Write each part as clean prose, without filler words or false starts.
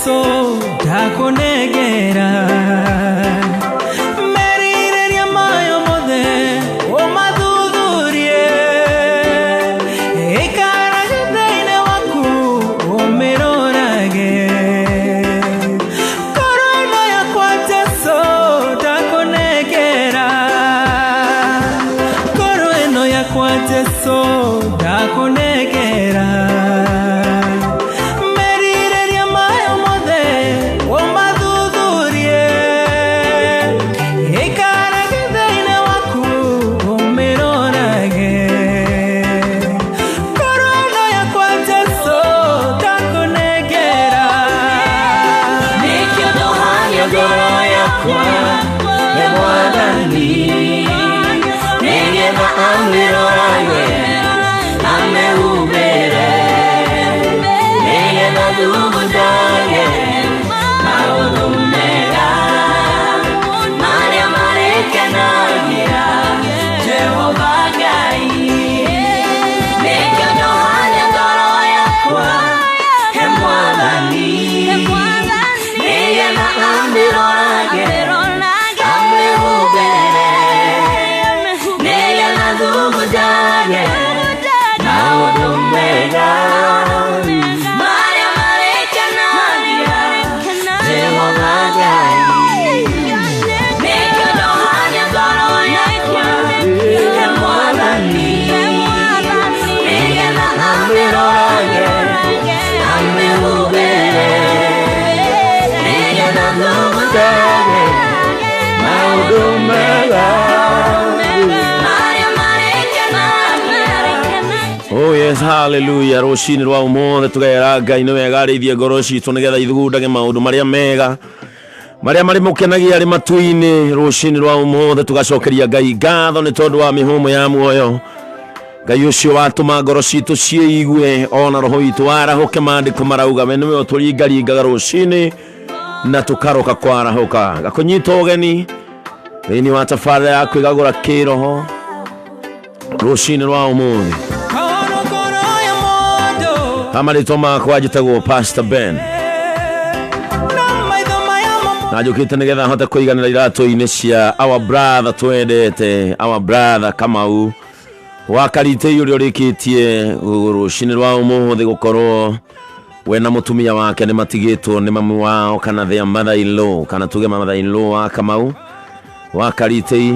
So takonegera merireria mayo mothe o madhudhurie ikara githaine waku o mirorage korona yakwa Jesu takonegera korona yakwa Jesu takonegera Oh yes, hallelujah. Roshini rwa umothe tugera Ngai ni wega arithie ngoro citu nigetha ithugundage maundu maria mega maria mari mukenagia ari matuini. Roshini rwa umothe tugacokeria Ngai ngatho ni tondu wa mihumo ya muoyo. Ngai ucio watuma ngoro citu cieigue ona roho itu warahuke mandiko marauga we niwe turingaringaga roshini na tukaroka kwarahuka gakunyita ugeni thini wa tabarĩra ya Kwigagura Kiroho roshini rwa umothe. Amarĩtwa makwa njĩtagwo Pastor Ben na njũkĩte nĩgetha hote kũiganĩra iratũ-inĩ cia our brother twendete, our brother Kamau wa Karitĩ ũrĩa ũrĩkĩtie rũcinĩ rwa ũmũthĩ gũkorwo we na mũtumia wake nĩ matigĩtwo nĩ mamu wao kana their mother in law kana tuge mother in law wa Kamau wa Karitĩ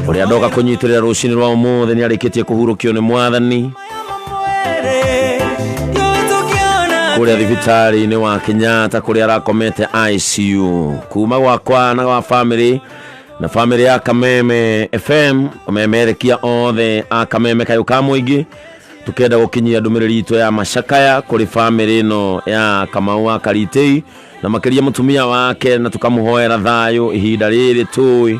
ũrĩa ndoka kũnyitĩrĩra rũcinĩ rwa ũmũthĩ nĩ arĩkĩtie kũhurũkio nĩ Mwathani kuria thibitari-inĩ wa Kenyatta kuria arakomete ICU. Kuma gwakwa na gwa family na family ya Kameme FM omemerekia othe a Kameme kayo ka muingi tukenda gukinyia ndumiriri itu ya macakaya kuri family no ya Kamau wa Karitĩ na makiria mutumia wake na tukamuhoera thayo ihinda riri tui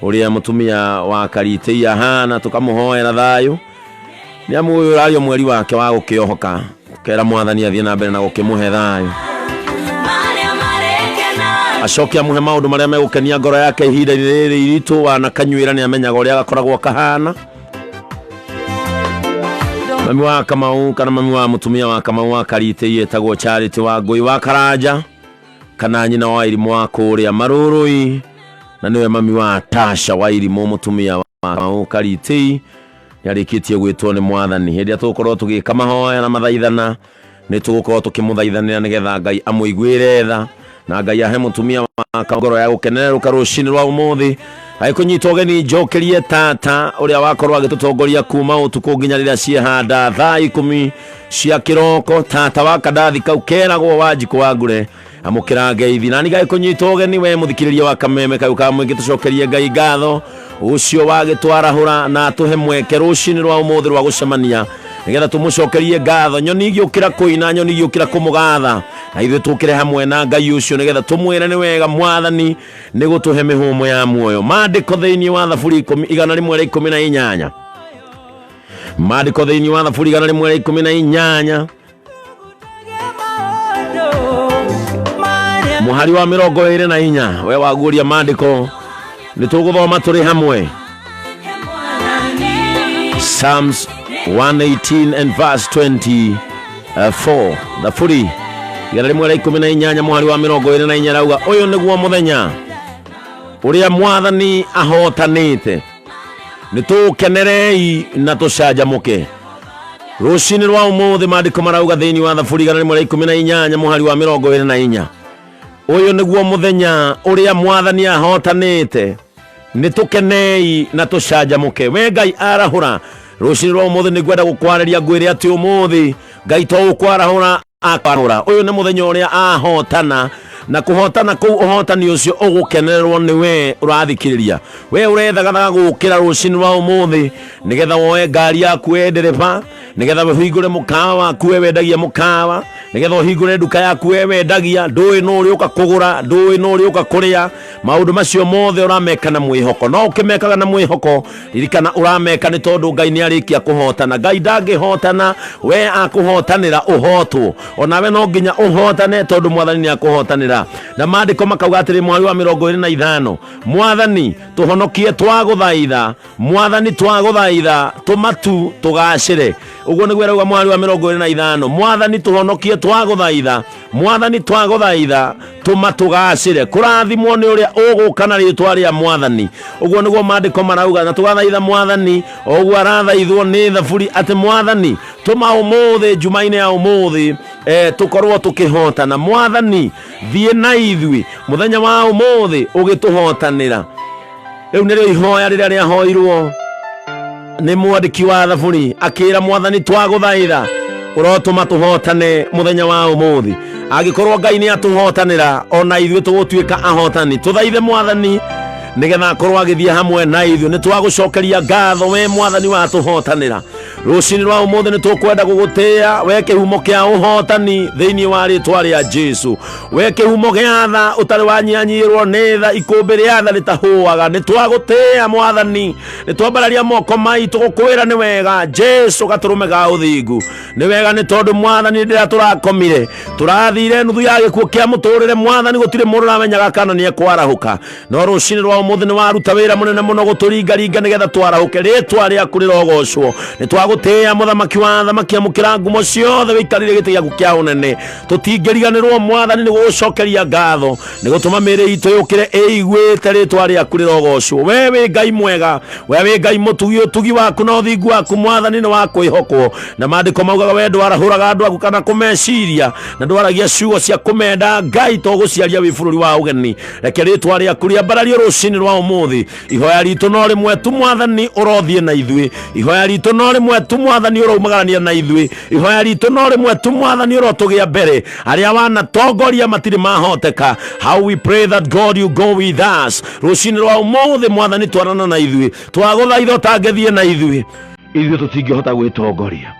uria mutumia wa Karitĩ ahana tukamuhoera thayo ni amuyo ario mweri wake wa gukiohoka kera Mwathani athie na mbere na gukimuhe thayo acokia muhe maundu maria megukenia ngoro yake ihinda riri iritu wana kanyuira ni amenyaga uria gakoragwo kahana. Mami wa Kamau kana mami wa mutumia wa Kamau wa Karitĩ yetagwo Charity wa Ngui wa Karanja kana nyina wa Irimu wa kuria Marurui na niwe mami wa Tasha wa Irimu mutumia wa Kamau Karitĩ yarikitie gwitwo ni Mwathani. Hindi atukorwo tugika mahoya na mathaithana ni tugukorwo tukimuthaithanira nigetha Ngai amuiguire tha na Ngai ahe mutumia wa ngoro ya gukenereruka rucini rwa umuthi Aikũnyita ũgeni njokerie tata ũrĩa wakorwo agĩtũtongoria kuma ũtukũ nginya rĩrĩa ciehanda thaa 10 cia kĩroko. Tata wa kandathi kau keragwo Wanjikũ wa Ngure amũkĩra ngeithi nani gaikũnyita ũgeni we mũthikĩrĩria wa kameme kau ka mũingĩ tũcokerie Ngai ngatho ũcio wagĩtwarahũra na tũhe mweke rũcinĩ rwa ũmũthĩ rwa gũcemania nĩgetha tũmũcokerie ngatho. Nyoni igĩũkĩra kũina, nyoni igĩũkĩra kũmũgatha, na ithuĩ tũkĩre hamwe na Ngai ũcio nĩgetha tũmwĩre nĩ wega Mwathani nĩ gũtũhe mĩhũmũ ya muoyo. Maandĩko thĩinĩ wa Thaburi 118, maandĩko thĩinĩ wa Thaburi 118 mũhari wa 24 we waguũria maandĩko nĩ tũgũthoma tũrĩ hamwe. Psalms 118 and verse 24. Thaburi 118 mũhari wa 24 rauga ũyũ nĩguo mũthenya ũrĩa Mwathani ahotanĩte, nĩ tũkenerei na tũcanjamũke. Rũcinĩ rwa ũmũthĩ maandĩko marauga thĩinĩ wa Thaburi 118 mũhari wa 24 ũyũ nĩguo mũthenya ũrĩa Mwathani ahotanĩte, nĩ tũkenei na tũcanjamũke. We Ngai arahũra rũcinĩ rwa ũmũthĩ nĩ ngwenda gũkwarĩria ngwĩre atĩ ũmũthĩ Ngai to gũkwarahũra akarahũra. Ũyũ nĩ mũthenya ũrĩa ahotana, na kũhotana kũu ũhotani ũcio ũgũkenererwo nĩ we ũrathikĩrĩria. We ũrethagathaga gũkĩra rũcinĩ rwa ũmũthĩ nĩgetha woe ngari yaku we ndereba, nĩgetha ũhingũre mũkawa waku we wendagia mũkawa, nĩgetha ũhingũre nduka yaku we wendagia. Ndũĩ no ũrĩũka kũgũra, ndũĩ no ũrĩũka kũrĩa. Maũndũ macio mothe ũrameka na mwĩhoko. No ũkĩmekaga na mwĩhoko, ririkana ũrameka nĩ tondũ Ngai nĩ arĩkia kũhotana. Ngai ndangĩhotana we akũhotanĩra ũhotwo. Onawe no nginya ũhotane tondũ Mwathani nĩ akũhotanĩra. Na maandĩko makauga atĩrĩ mweri wa 25 Mwathani tũhonokie twagũthaitha, Mwathani twagũthaitha tũmatu tũgacĩre. Ũguo nĩguo arauga mweri wa 25 Mwathani tũhonokie twagũthaitha, Mwathani twagũthaitha tũmatũgacĩre. Kũrathimwo nĩ ũrĩa ũgũka na rĩĩtwa rĩa Mwathani. Ũguo nĩguo maandĩko marauga, na tũgathaitha Mwathani ũguo arathaithwo nĩ Thaburi atĩ Mwathani tũma ũmũthĩ njumainĩ ya ũmũthĩ tũkorwo tũkĩhotana. Mwathani thiĩ na ithuĩ mũthenya wa ũmũthĩ ũgĩtũhotanĩra. Rĩu nĩrĩo ihoya rĩrĩa rĩahoirwo nĩ mwandĩki wa Thaburi akĩra Mwathani twagũthaitha ũrotũma tũhotane mũthenya wa ũmũthĩ. Angĩkorwo Ngai nĩ atũhotanĩra, ona ithuĩ tũgũtuĩka ahotani. Tũthaithe Mwathani nĩgetha akorwo agĩthiĩ hamwe na ithuĩ. Nĩ twagũcokeria ngatho we Mwathani watũhotanĩra. Rũcinĩ rwa ũmũthĩ nĩ tũkwenda gũgũtĩĩa we kĩhumo kĩa ũhotani thĩinĩ wa rĩĩtwa rĩa Jesũ. We kĩhumo gĩa tha ũtarĩ wanyanyirwo nĩ tha, ikũmbĩ rĩa tha rĩtahũaga. Nĩ twagũtĩĩa Mwathani, nĩ twambararia moko maitũ gũkwĩra nĩ wega Jesũ gatũrũme ga ũthingu. Nĩ wega nĩ tondũ Mwathani rĩrĩa tũrakomire tũrathire nuthu ya gĩkuũ kĩa mũtũrĩre. Mwathani gũtirĩ mũndũ ũramenyaga kana nĩ ekwarahũka, no rũcinĩ rwa ũmũthĩ nĩ waruta wĩra mũnene mũno gũtũringaringa nĩgetha twarahũke. Rĩĩtwa rĩaku rĩrogocwo. Nĩ twagũtĩĩa mũthamaki wa thamaki amũkĩra ngumo ciothe wĩikarĩire gĩtĩ gĩaku kĩa ũnene. Tũtingĩriganĩrwo Mwathani nĩ gũgũcokeria ngatho, nĩ gũtũma mĩĩrĩ itũ yũkĩre ĩiguĩte rĩĩtwa rĩaku rĩrogocwo. We wĩ Ngai mwega, we wĩ Ngai mũtugi. Ũtugi waku na ũthingu waku Mwathani nĩ wa kwĩhokwo. Na maandĩko maugaga we ndwarahũraga andũ aku kana kũmeciria, na ndwaragia ciugo cia kũmenda. Ngai to gũciaria wĩ bũrũri wa ũgeni. Reke rĩĩtwa rĩaku rĩambarario rũcinĩ rwa ũmũthĩ. Ihoya ritũ no rĩmwe tu Mwathani ũrothiĩ na ithuĩ. Ihoya ritũ no rĩmwe tu Mwathani ũraumagarania na ithuĩ. Ihoya ritũ no rĩmwe tu Mwathani ũrotũgĩa mbere. Arĩa wanatongoria matirĩ mahoteka. How we pray that God you go with us. Rũcinĩ rwa ũmũthĩ Mwathani twarana na ithuĩ. Twagũthaitha ũtangĩthiĩ na ithuĩ tũtingĩhota gwĩtongoria.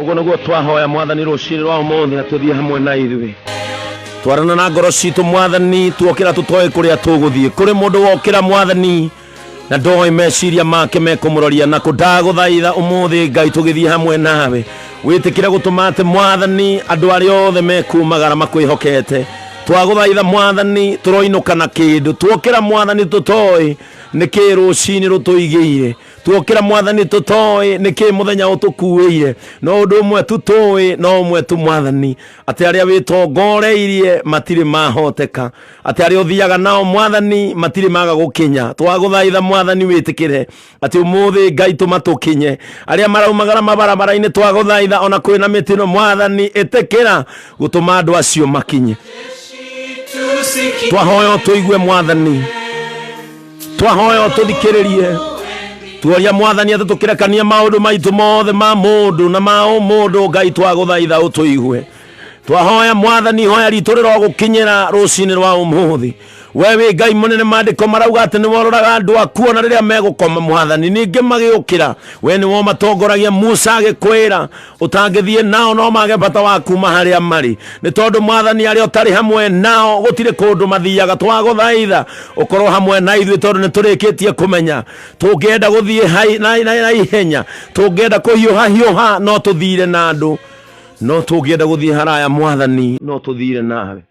ugo naguo twahoya mwathani rucini rwa umuthi na tuthie hamwe na ithuĩ twarana na ngoro citũ mwathani tuokĩra tũtoĩ kũrĩa tũgũthiĩ kũrĩ mũndũ wokĩra mwathani na ndoĩ meciria make mekũmũroria na kũndagũthaitha ũmũthĩ Ngai tũgĩthiĩ hamwe nawe wĩtĩkĩre gũtũma atĩ mwathani andũ arĩa othe mekumagara makwĩhokete twagũthaitha mwathani tũroinũka na kĩndũ tuokĩra mwathani tũtoĩ nĩkĩ rũcinĩ rũtũigĩire tuokĩra mwathani tũtoĩ nĩkĩ mũthenya ũtũkuĩire no ũndũ ũmwe tũtoĩ no ũmwe tu mwathani atĩ arĩa wĩtongoreirie matirĩ mahoteka atĩ arĩa ũthiaga nao mwathani matirĩ maga gũkinya twagũthaitha mwathani wĩtĩkĩre atĩ ũmũthĩ Ngai tũmatũkinye arĩa maraumagara mabarabara-inĩ twagũthaitha ona kwĩna mĩtino mwathani ĩtĩkĩra gũtũma andũ acio makinye twahoya tũigue mwathani twahoya tũthikĩrĩrie tuoria mwathani atĩ tũkĩrekania maũndũ maitũ mothe ma mũndũ na ma mũndũ Ngai twagũthaitha ũtũigue twahoya mwathani hoya ritũ rĩrogũkinyĩra rũcinĩ rwa ũmũthĩ we wĩ Ngai mũnene maandĩko marauga atĩ nĩwororaga andũ aku ona rĩrĩa megũkoma mwathani ningĩ magĩũkĩra we nĩwo matongoragia Musa agĩkwĩra ũtangĩthiĩ nao no mage bata wa kuma harĩa marĩ nĩ tondũ mwathani arĩa ũtarĩ hamwe nao gũtirĩ kũndũ mathiaga twagũthaitha ũkorwo hamwe na ithuĩ tondũ nĩtũrĩkĩtie kũmenya tũngĩenda gũthiĩ na ihenya tũngĩenda kũhiũha no tũthire na andũ no tũngĩenda gũthiĩ haraya mwathani no tũthire nawe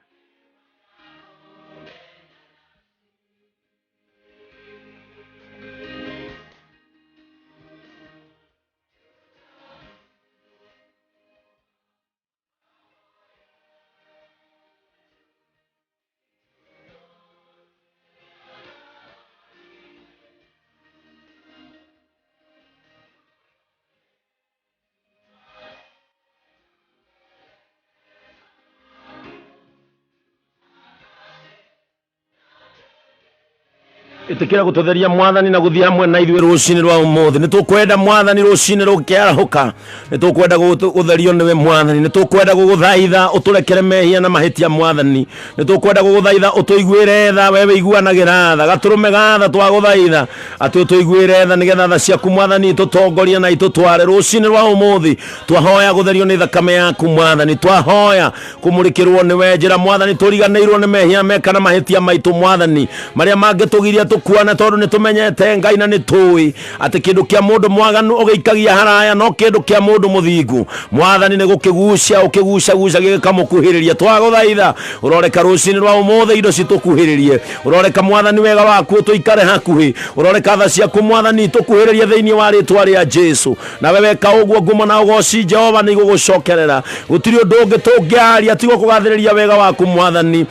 ĩtĩkĩra gũtũtheria mwathani na gũthiĩ hamwe na ithuĩ rũcinĩ rwa ũmũthĩ nĩtũkwenda mwathani rũcinĩ rũkĩarahũka nĩtũkwenda gũtherio nĩwe mwathani nĩtũkwenda gũgũthaitha ũtũrekere mehia na mahĩtia mwathani nĩtũkwenda gũgũthaitha ũtũiguĩre tha we wĩiguanagĩra tha gatũrũme gatha twagũthaitha atĩ ũtũiguĩre tha nĩgetha tha ciaku mwathani tũtongorie na itũtware rũcinĩ rwa ũmũthĩ twahoya gũtherio nĩ thakame yaku mwathani twahoya kũmũrĩkĩrwo nĩwe njĩra mwathani tũriganĩirwo nĩ mehia meka na mahĩtia maitũ mwathani marĩa mangĩtũgiria kuana tondũ nĩtũmenyete Ngai na nĩtũĩ atĩ kĩndũ kĩa mũndũ mwaganu ũgĩikagia haraya no kĩndũ kĩa mũndũ mũthingu mwathani nĩgũkĩgucia ũkĩgucagucagia gĩkamũkuhĩrĩria twagũthaitha ũroreka rũcinĩ rwa ũmũthĩ indo citũkuhĩrĩrie ũroreka mwathani wega waku tũikare hakuhĩ ũroreka tha ciaku mwathani tũkuhĩrĩrie thĩinĩ wa rĩtwa rĩa Jesu na we weka ũguo ngumo na ũgoci Jehova nĩigũgũcokerera gũtirĩ ũndũ ũngĩ tũngĩaria tiga kũgathĩrĩria wega waku mwathani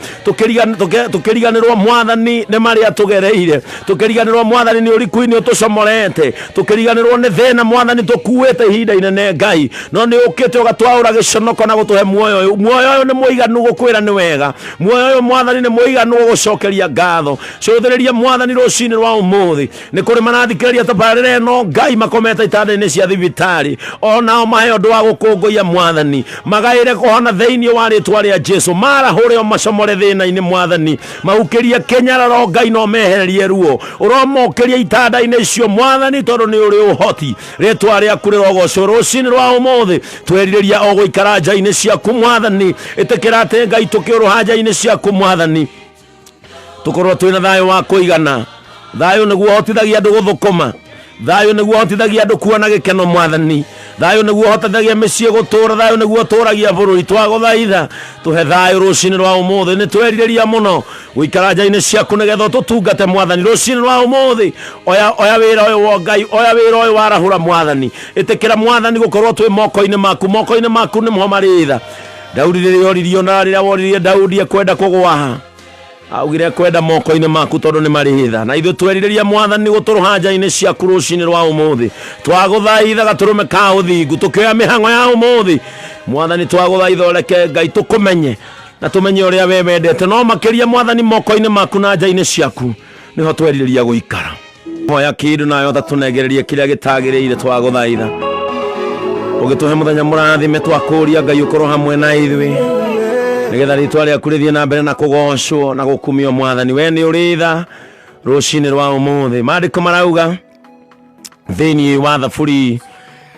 tũkĩriganĩrwo mwathani nĩ marĩa tũgereire tukiriganirwo mwathani ni uriku-ini utucomorete tukiriganirwo ni thina mwathani tukuite ihinda inene Ngai no ni ukite ugatwaura giconoko na gutuhe muoyo uyu ni muiganu gukwira ni wega muoyo uyu mwathani ni muiganu gucokeria ngatho cuthiriria mwathani rucini rwa umuthi ni kuri marathikiriria tabarire no Ngai makomete itanda-ini cia thibitari onao mahe undu wa gukunguia mwathani magaire kuhona thiini wa ritwa ria Jesu marahũre o macomore thina-ini mwathani maukirie kenyararo Ngai no mehererie ruo uromokeria itanda-ini icio mwathani tondu ni uri uhoti ritwa riaku rirogocwo rucini rwa umuthi twerireria o guikara nja-ini ciaku mwathani itikira ati Ngai tukiuruha nja-ini ciaku mwathani tukorwo twina thayo wa kuigana thayo niguo hotithagia andu guthukuma thayo niguo hotithagia andu kuona gikeno mwathani thayo niguo hotithagia mĩciĩ gutura thayo niguo turagia bururi twaguthaitha tuhe thayo rucini rwa umuthi ni twerireria muno guikara nja-ini ciaku nigetha tutungate mwathani rucini rwa umuthi oya wira uyu wa Ngai oya wira uyu warahura mwathani itikira mwathani gukorwo twi moko-ini maku nimho maritha Daudi rĩrĩa oririo na rĩrĩa woririe Daudi kwenda kũgwaha augire kwenda moko-ini maku tondu ni maritha na ithu twerireria mwathani guturuha nja-ini ciaku rucini rwa umuthi twaguthaitha gaturume ka uthingu tukioya mihango ya umuthi mwathani twaguthaitha reke Ngai tukumenye na tumenye uria we wendete no makiria mwathani moko-ini maku na nja-ini ciaku niho twerireria guikara hoya kindu nayo tatunegererie kiria gitagiriire twaguthaitha ugituhe muthenya murathime twakuria Ngai ukorwo hamwe na ithuĩ nigetha ritwa riaku rithie na mbere na kugocwo na gukumio mwathani we ni uritha rucini rwa umuthi maandiko marauga thĩinĩ wa thaburi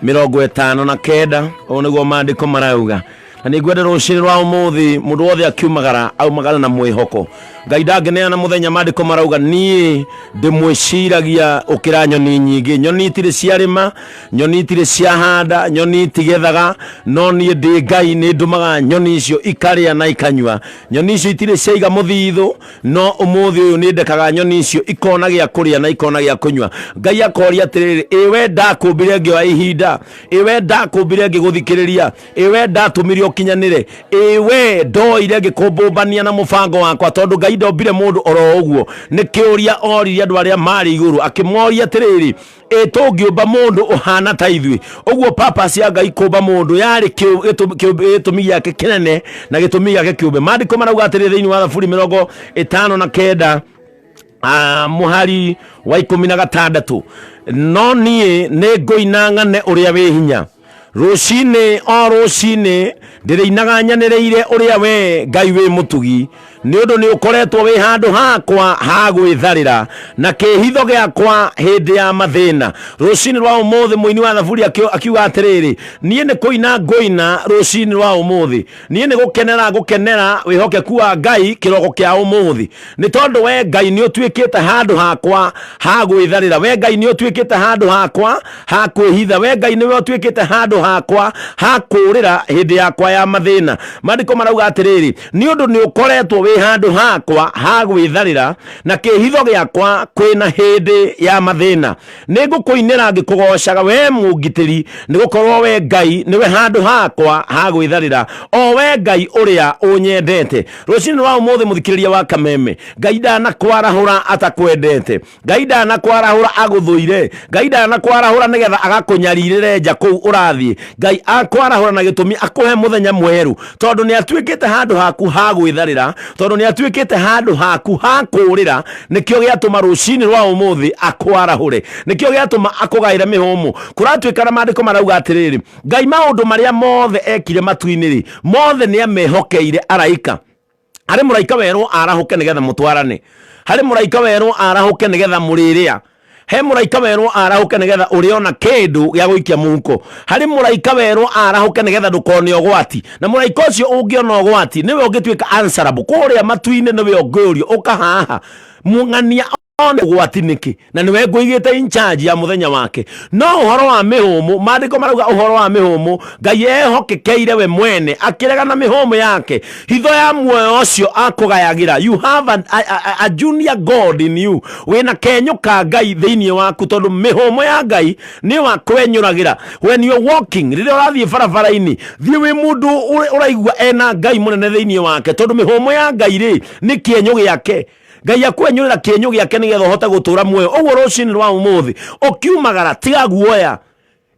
59 o nĩguo maandĩko marauga. Na nĩngwenda rũciinĩ rwa ũmũthĩ mũndũ wothe akiumagara aumagara na mwĩhoko. Ngai ndangĩneana mũthenya maandĩko marauga niĩ ndĩmwĩciragia ũkĩra nyoni nyingĩ. Nyoni itirĩ ciarĩma, nyoni itirĩ ciahanda, nyoni itigethaga, no niĩ ndĩ Ngai nĩ ndũmaga nyoni icio ikarĩa na ikanyua. Nyoni icio itirĩ ciaiga mũthithũ, no ũmũthĩ ũyũ nĩ ndekaga nyoni icio ikona gĩa kũrĩa na ikona gĩa kũnyua. Ngai akoria atĩrĩrĩ, ĩwe ndakũmbire ngĩoya ihinda, ĩwe ndakũmbire ngĩgũthikĩrĩria, ĩwe ndatũmire ũkinyanĩre, ĩwe ndoire ngĩkũmbũmbania na mũbango wakwa, tondũ Ngai ndombire mũndũ oro ũguo. Nĩ kĩũria oririe andũ arĩa marĩ igũrũ akĩmoria atĩrĩrĩ, tũngĩũmba mũndũ ũhana ta ithuĩ. Ũguo purpose ya Ngai kũmba mũndũ yarĩ gĩtũmi gĩake kĩnene na gĩtũmi gĩake kĩũmbe. Maandĩko marauga atĩrĩrĩ thĩinĩ wa thaburi 59 mũhari wa 16, no niĩ nĩ ngũina ng'ane ũrĩa wĩ hinya. Rũciinĩ o rũciinĩ ndĩrĩinaga nyanĩrĩire ũrĩa we Ngai wĩ mũtugi, nĩ ũndũ nĩ ũkoretwo wĩ handũ hakwa ha gwĩtharĩra na kĩhitho gĩakwa hĩndĩ ya mathĩna. Rũciinĩ rwa ũmũthĩ mũini wa thaburi akiuga atĩrĩrĩ, niĩ nĩ kũina ngũina rũciinĩ rwa ũmũthĩ, niĩ nĩ gũkenera wĩhokeku wa Ngai kĩroko kĩa ũmũthĩ, nĩ tondũ we Ngai nĩ ũtuĩkĩte handũ hakwa ha gwĩtharĩra. We Ngai nĩ ũtuĩkĩte handũ hakwa ha kwĩhitha. We Ngai nĩwe ũtuĩkĩte handũ hakwa ha kũũrĩra hĩndĩ yakwa ya mathĩna. Maandĩko marauga atĩrĩrĩ, nĩ ũndũ nĩ ũkoretwo wĩ handũ hakwa ha gwĩtharĩra na kĩhitho gĩakwa kwĩna hĩndĩ ya mathĩna. Nĩ ngũkũinĩra ngĩkũgocaga we mũngitĩri, nĩ gũkorwo we Ngai nĩwe handũ hakwa ha gwĩtharĩra, o we Ngai ũrĩa ũnyendete. Rũciinĩ rwa ũmũthĩ mũthikĩrĩria wa Kameme, Ngai ndanakwarahũra atakwendete, Ngai ndanakwarahũra agũthũire, Ngai ndanakwarahũra nĩgetha agakũnyarirĩre nja kũu ũrathiĩ. Ngai akwarahũra na gĩtũmi akũhe mũthenya mwerũ, tondũ nĩ atuĩkĩte handũ haku ha gwĩtharĩra, tondũ nĩ atuĩkĩte handũ haku ha kũũrĩra. Nĩkĩo gĩatũma rũciinĩ rwa ũmũthĩ akwarahũre, nĩkĩo gĩatũma akũgaĩre mĩhũmũ. Kũratuĩka na maandĩko marauga atĩrĩrĩ, Ngai maũndũ marĩa mothe ekire matu-inĩ mothe nĩ amehokeire araika. Harĩ mũraika werwo arahũke nĩgetha mũtwarane, harĩ mũraika werwo arahũke nĩgetha mũrĩrĩa, he mũraika werwo arahũke nĩgetha ũrĩona kĩndũ gĩa gũikia mũhuko, harĩ mũraika werwo arahũke nĩgetha ndũkone ũgwati, na mũraika ũcio ũngĩona ũgwati nĩwe ũngĩtuĩka answerable. Kũrĩa matu-inĩ nĩwe ũngĩũrio ũkahaha mũng'ania one ũgwati nĩkĩ, na nĩwe ngũigĩte in charge ya mũthenya wake. No ũhoro wa mĩhũmũ, maandĩko marauga ũhoro wa mĩhũmũ, Ngai ehokekeire we mwene akĩrega na mĩhũmũ yake. Hitho ya muoyo ũcio akũgayagĩra. You have a junior God in you. Wĩna kenyũ ka Ngai thĩinĩ waku, tondũ mĩhũmũ ya Ngai nĩ wa kwenyũragĩra. When you're walking, rĩrĩa ũrathiĩ barabara-inĩ, thiĩ wĩ mũndũ ũraigua ena Ngai mũnene thĩinĩ wake, tondũ mĩhũmũ ya Ngai rĩ nĩ kĩenyũ gĩake. Ngai akwenyũrĩra kĩenyũ gĩake nĩgetha ũhote gũtũũra muoyo. Ũguo rũciinĩ rwa ũmũthĩ ũkiumagara tiga guoya,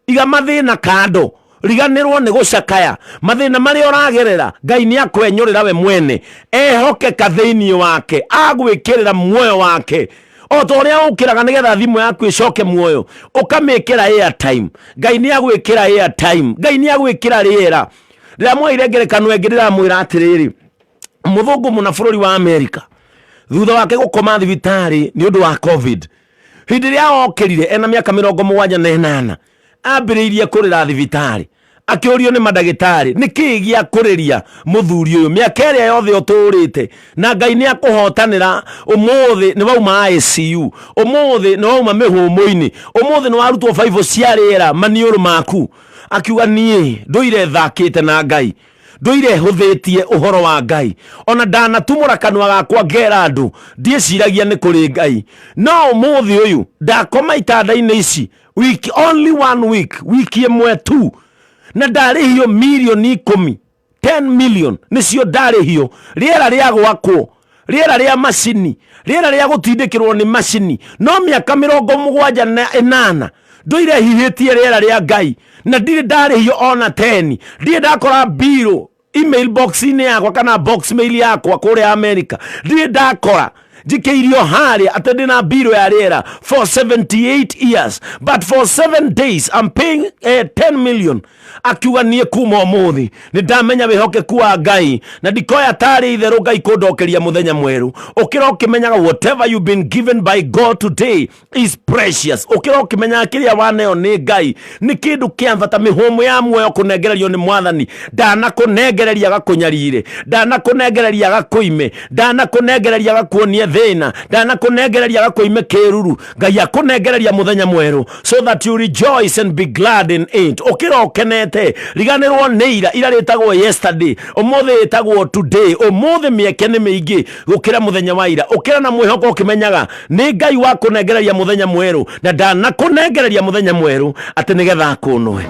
iga mathĩna kando, riganĩrwo nĩ gũcakaya. Mathĩna marĩa ũragerera Ngai nĩ akwenyũrĩra we mwene, ehokeka thĩinĩ wake, agwĩkĩrĩra muoyo wake. O ta ũrĩa ũkĩraga nĩgetha thimũ yaku ĩcoke muoyo ũkamĩkĩra airtime, Ngai nĩ agwĩkĩra airtime, Ngai nĩ agwĩkĩra rĩera. Rĩrĩa mwaire ngerekano ĩngĩ ndĩramwĩra atĩrĩrĩ, mũthũngũ mũna bũrũri wa Amerika thutha wake gũkoma thibitarĩ nĩ ũndũ wa COVID, hĩndĩ ĩrĩa okĩrire ena mĩaka 78 ambĩrĩirie kũrĩra thibitarĩ, akĩũrio nĩ mandagĩtarĩ nĩkĩĩ gĩa kũrĩria mũthuri ũyũ mĩaka ĩrĩa yothe ũtũrĩte, na Ngai nĩ akũhotanĩra. Ũmũthĩ nĩ wauma ICU, ũmũthĩ nĩ wauma mĩhũmũ-inĩ, ũmũthĩ nĩ warutwo baibũ cia rĩera maniũrũ maku. Akiuga niĩ ndũire thakĩte na Ngai, ndũire hũthĩtie ũhoro wa Ngai, ona ndanatumũra kanua gakwa ngera andũ ndiĩciragia nĩ kũrĩ Ngai. No ũmũthĩ ũyũ ndakoma itanda-inĩ ici only 1 week, wiki ĩmwe tu, na ndarĩhio mirioni 10, 10 million nĩcio ndarĩhio. Rĩera rĩa gwakwo, rĩera rĩa macini, rĩera rĩa gũtindĩkĩrwo nĩ macini, no mĩaka 78 ndũire hihĩtie rĩera rĩa Ngai, na ndirĩ ndarĩhio ona 10. Ndirĩ ndakora biro email box-inĩ yakwa kana box mail yakwa kũrĩa Amerika, ndirĩ ndakora njikeirio hari atende na biro ya rera for 78 years, but for 7 days I'm paying 10 million. Akiuga nie kuma umuthi ni ndamenya wihoke kuwa Ngai na ndikoya tari itheru Ngai kundokeria muthenya mweru. Ukira ukimenyaga whatever you've been given by God today is precious. Ukira ukimenya kiria waneo ni Ngai ni kindu kiamvata mihomo ya muoyo kunengererio ni Mwathani. Ndana kunengereria gakunyarire, ndana kunengereria gakuime, ndana kunengereria gakuonie thina, ndana kunengereria gakuime kiruru. Ngai akunengereria muthenya mweru so that you rejoice and be glad in it. Ukira ukenete riganirwo ni ira ritagwo yesterday, umuthi ritagwo today. Umuthi mieke ni miingi gukira muthenya wa ira. Ukira na mwihoko ukimenyaga ni Ngai wa kunengereria muthenya mweru na ndana kunengereria muthenya mweru ati nigetha akunwe.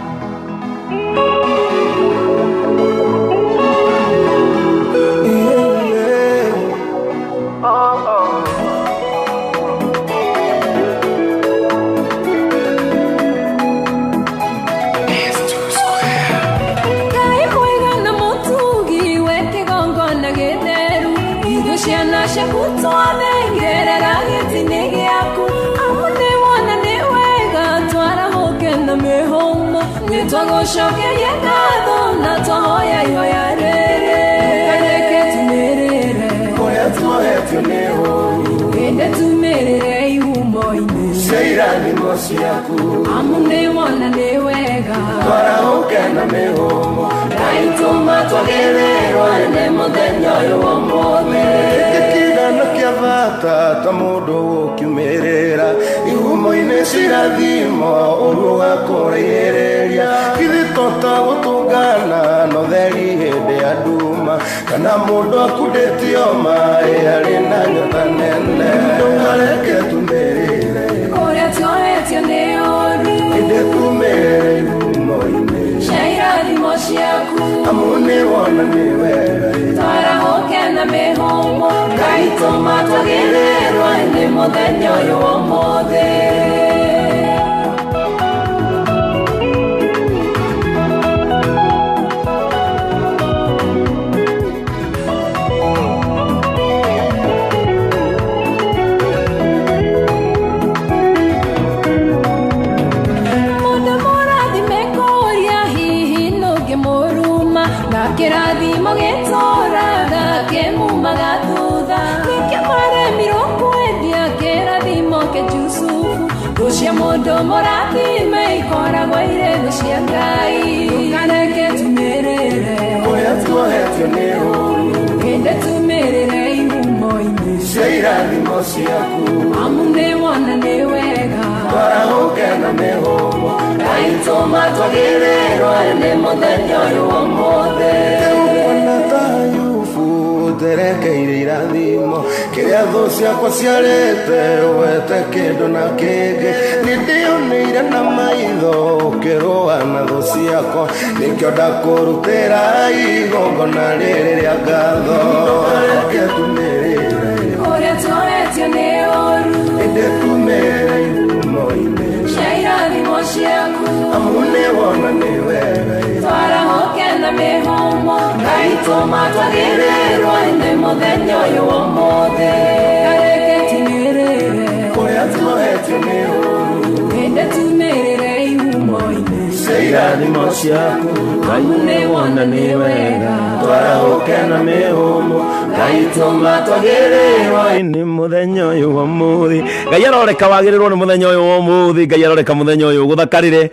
Shoke yegado na toya yoya rere kaneke tumerere koya tuhetu neho ende tumerere ihumoine seira ni mosiaku amune wana newega para hokena meho kaituma twagerero ende muthenya yo wamome kigano kiavata tamudo ukimerera ihumoine sirathimo uruga korereria kithitota gutungana no theri hinde ya nduma kana mundu akudetio mai ari na nyota nene ndareke tumerere koria tiohetio ni oru inde tumerere ihumoine shaira thimo ciaku amune wona ni wega tara hokena mihomo kaituma twagererwo indi muthenya uyu wamothe. Kirathimo gitoraga kemumaga thutha nikemare miroko endia kirathimo ke Yusufu rucia mundu murathime ikoragwo irego cia Ngai kaneke tumerere koya tuhetio ni uru ende tumerere ihumoine seirathimo ciaku amune wona ni wega barahukena mehomo kaituma twagerero ende muthenya uyu wamothe terekeire irathimo kiria tho ciakwa ciarete wete kindu na kingi nindionire na maitho ukirua na tho ciakwa nikio ndakurutira igongona riri ria ngatho reke tumerere kuria tworetio ni oru inde tumerere ihumoine shairathimo ciaku amune wona ni wega twara hokena mihomo kaituma twagererwo inde muthenya uyu wamothe kareke tumerere kuria twohetio ni oru inde tumerere ihumoine seirathimo ciaku amune wona ni wega twara hokena mihomo kaituma twagererwo inde muthenya uyu wamuthi. Ngai aroreka wagirirwo ni muthenya uyu wamuthi, Ngai aroreka muthenya uyu guthakarire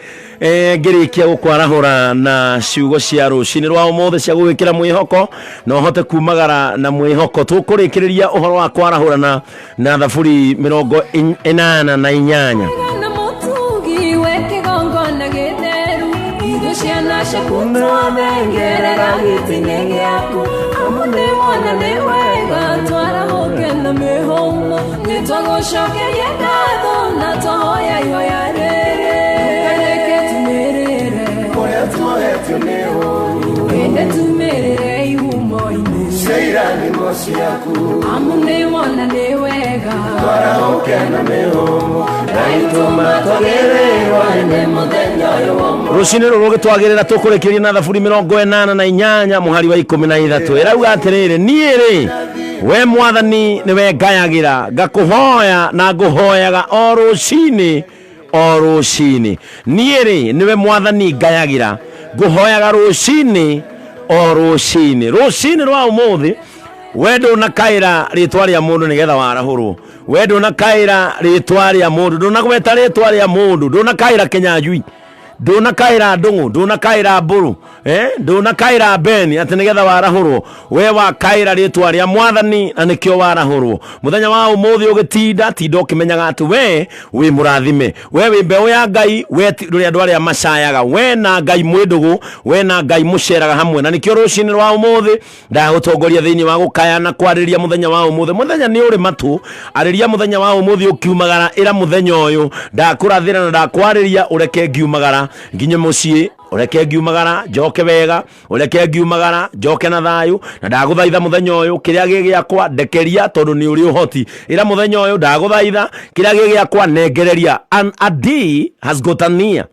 ngirikia gukwarahura na ciugo cia rucini rwa umuthi cia gwikira mwihoko no hote kumagara na mwihoko. Tukurikiriria uhoro wa kwarahurana na thaburi 88 Shakuna mengerera gitinye giaku amune wona ni wega twara hokena mihomo nitwagushokeria ngatho na toya yoya rere kaneke tumerere koria twohetio ni uru inde tumerere ihumoine seirathimo ciaku amune wona ni wega twara hokena mihomo kaituma twagererwo inde muthenya uyu wamothe. Rucini ruru gitwagirira tukurekeria na thaburi 88 muhari wa 13 irauga atiriri niiri we mwathani niwe ngayagira ngakuhoya na nguhoyaga o rucini niĩ niwe mwathani ngayagira nguhoyaga rucini o rucini rwa umuthi wendo na kaira ritwa ria mundu nigetha warahurwo wendo na kaira ritwa ria mundu ndunagweta ritwa ria mundu ndunakaira kinyanjui ndunakaira ndungu ndunakaira mburu ndunakaira beni ati nigetha warahurwo we wakaira ritwa ria mwathani na nikio warahurwo muthenya wa umuthi ugitinda tinda ukimenyaga ati we wi murathime we wi mbeu ya ngai we ri andu aria macayaga we na ngai mwindugu we na ngai muceraga hamwe na nikio rucini rwa umuthi ndagutongoria thiini wa gukayana kwariria muthenya wa umuthi muthenya ni uri matu ariria muthenya wa umuthi ukiumagara ira muthenya uyu ndakurathira na ndakwariria ureke ngiumagara nginye mucii ureke ngiumagara njoke wega ureke ngiumagara njoke na thayu na ndaguthaitha muthenya uyu kiria gigiakwa ndekeria tondu ni uri uhoti ira muthenya uyu ndaguthaitha kiria gigiakwa nengereria a day has got a near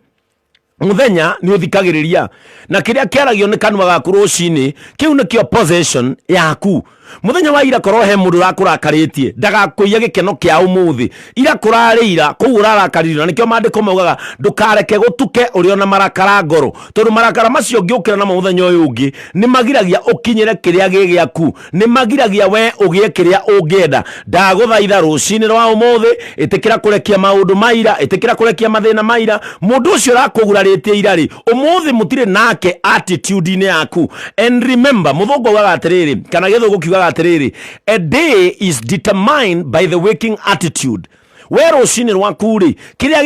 muthenya ni uthikagiriria na kiria kiaragio ni kanwa gaku rucini kiu nikio possession yaku muthenya wa ira korwo he mundu rakurakaritie ndagakuiye gikeno kia umuthi ira kurarira kuura rakarira nikio mandiko maugaga ndukareke gutuke uri ona marakara ngoro tondu marakara macio ngiukira na muthenya uyu ungi ni magiragia ukinyire kiria gigiaku ni magiragia we ugie kiria ungienda ndaguthaitha rucini rwa umuthi itikira kurekia maundu maira itikira kurekia mathina maira mundu ucio rakuguraritie irari umuthi mutire nake attitude ine yaku and remember muthungu wa gatiriri kana githugu kiuga atiriri a day is determined by the waking attitude we rucini rwaku ri kiria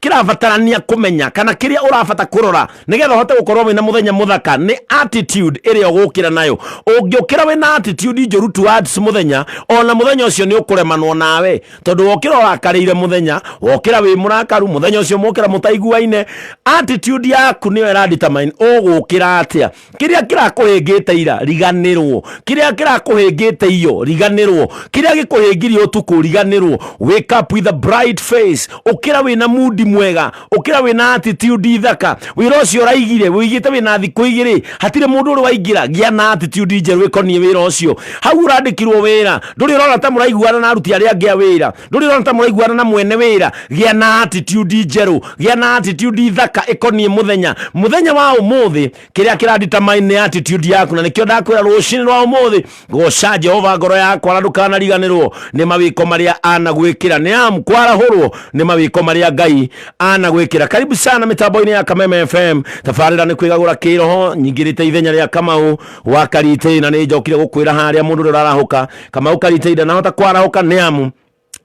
kirabatarania kumenya kana kiria urabata kurora nigetha uhote gukorwo wina muthenya muthaka ni attitude iria ugukira nayo ungiukira wina attitude njoru towards muthenya ona muthenya ucio ni ukuremanwo nawe tondu wokira urakarire muthenya wokira wi murakaru muthenya ucio mukira mutaiguaine attitude yaku niyo ira determine ugukira atia kiria kirakuhingite ira riganirwo kiria kirakuhingite iyo riganirwo kiria gikuhingirie utuku riganirwo wake up with a bright face ukira wina mood mwega ukira wina attitude thaka wira ucio raigire wigite wina thiku igiri hatire mundu uri waigira gia na attitude njeru ikonie wira ucio hau urandikirwo wira nduri rona ta muraiguana na aruti aria angia wira nduri rona ta muraiguana na mwene wira gia na attitude njeru gia na attitude thaka ikonie muthenya wa umuthi kiria kiradetermine attitude yaku na nikio ndakwira rucini rwa umuthi goca Jehova ngoro yakwa na ndukana riganirwo ni mawiko maria anagwikira ni kwarahurwo ni mawiko maria ngai anagwikira karibu sana mitambo-ini ya Kameme FM tafarira ni Kwigagura Kiroho nyingirite ithenya ria Kamau wa Karite na ni njokire gukwira haria mundu rarahuka Kamau Karite ida nahota kwarahuka ni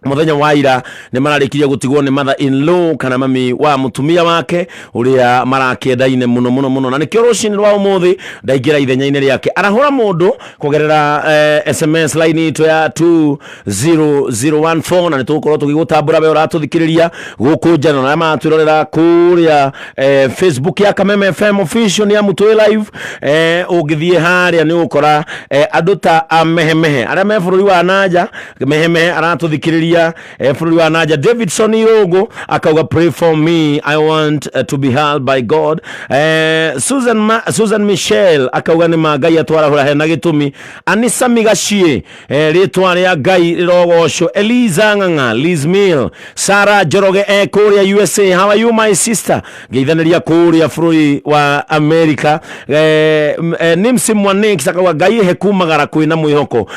muthenya wa ira ni mararikirie gutigwo ni mother in law kana mami wa mutumia wake uria marakiendaine muno na nikio rucini rwa umuthi ndaingira ithenya-ini riake arahura mundu kugerera SMS line ito ya 20014 na nitukorwo tugigutambura we uratuthikiriria guku njano na matwirorera kuria Facebook ya Kameme FM official ni ya Muthee live ugithie haria ni ukora andu ta mehemehe aria me bururi wa naja mehemehe aratuthikiriria bururi wa naja Davidson Irogo akauga pray for me I want to be held by God Susan Michelle akauga ni magai atwara hura hena gitumi Anisa Migashie ritwa ria ngai rirogoco Eliza Nganga Liz Mill Sarah Joroge kuria USA how are you my sister geithaniria kuria bururi wa America Nimsi Mwaniki akauga ngai he kumagara kwina mwihoko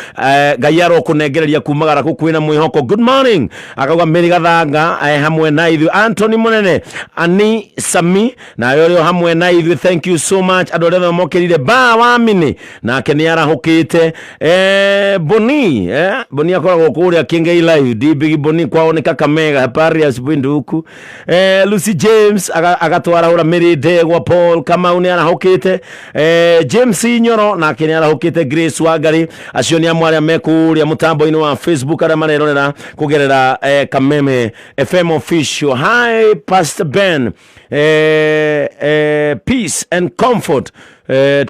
ngai arokunengereria kumagara kwina mwihoko good morning akauga Meri Gathanga hamwe na ithu Anthony Munene Ani Sami na yorio hamwe na ithu thank you so much adorere mokerire ba wa mini na keni arahukite Boni akoragwo kuria Kiengei live Big Boni kwao ni Kakamega hapari asibinduku Lucy James agatwara hura Mary Degwa Paul kama uni arahukite James Nyoro na keni arahukite Grace Wagari acio ni amwari amekuria mutambo-ini wa Facebook ara marerorera kugerera Kameme FM official hi Pastor Ben peace and comfort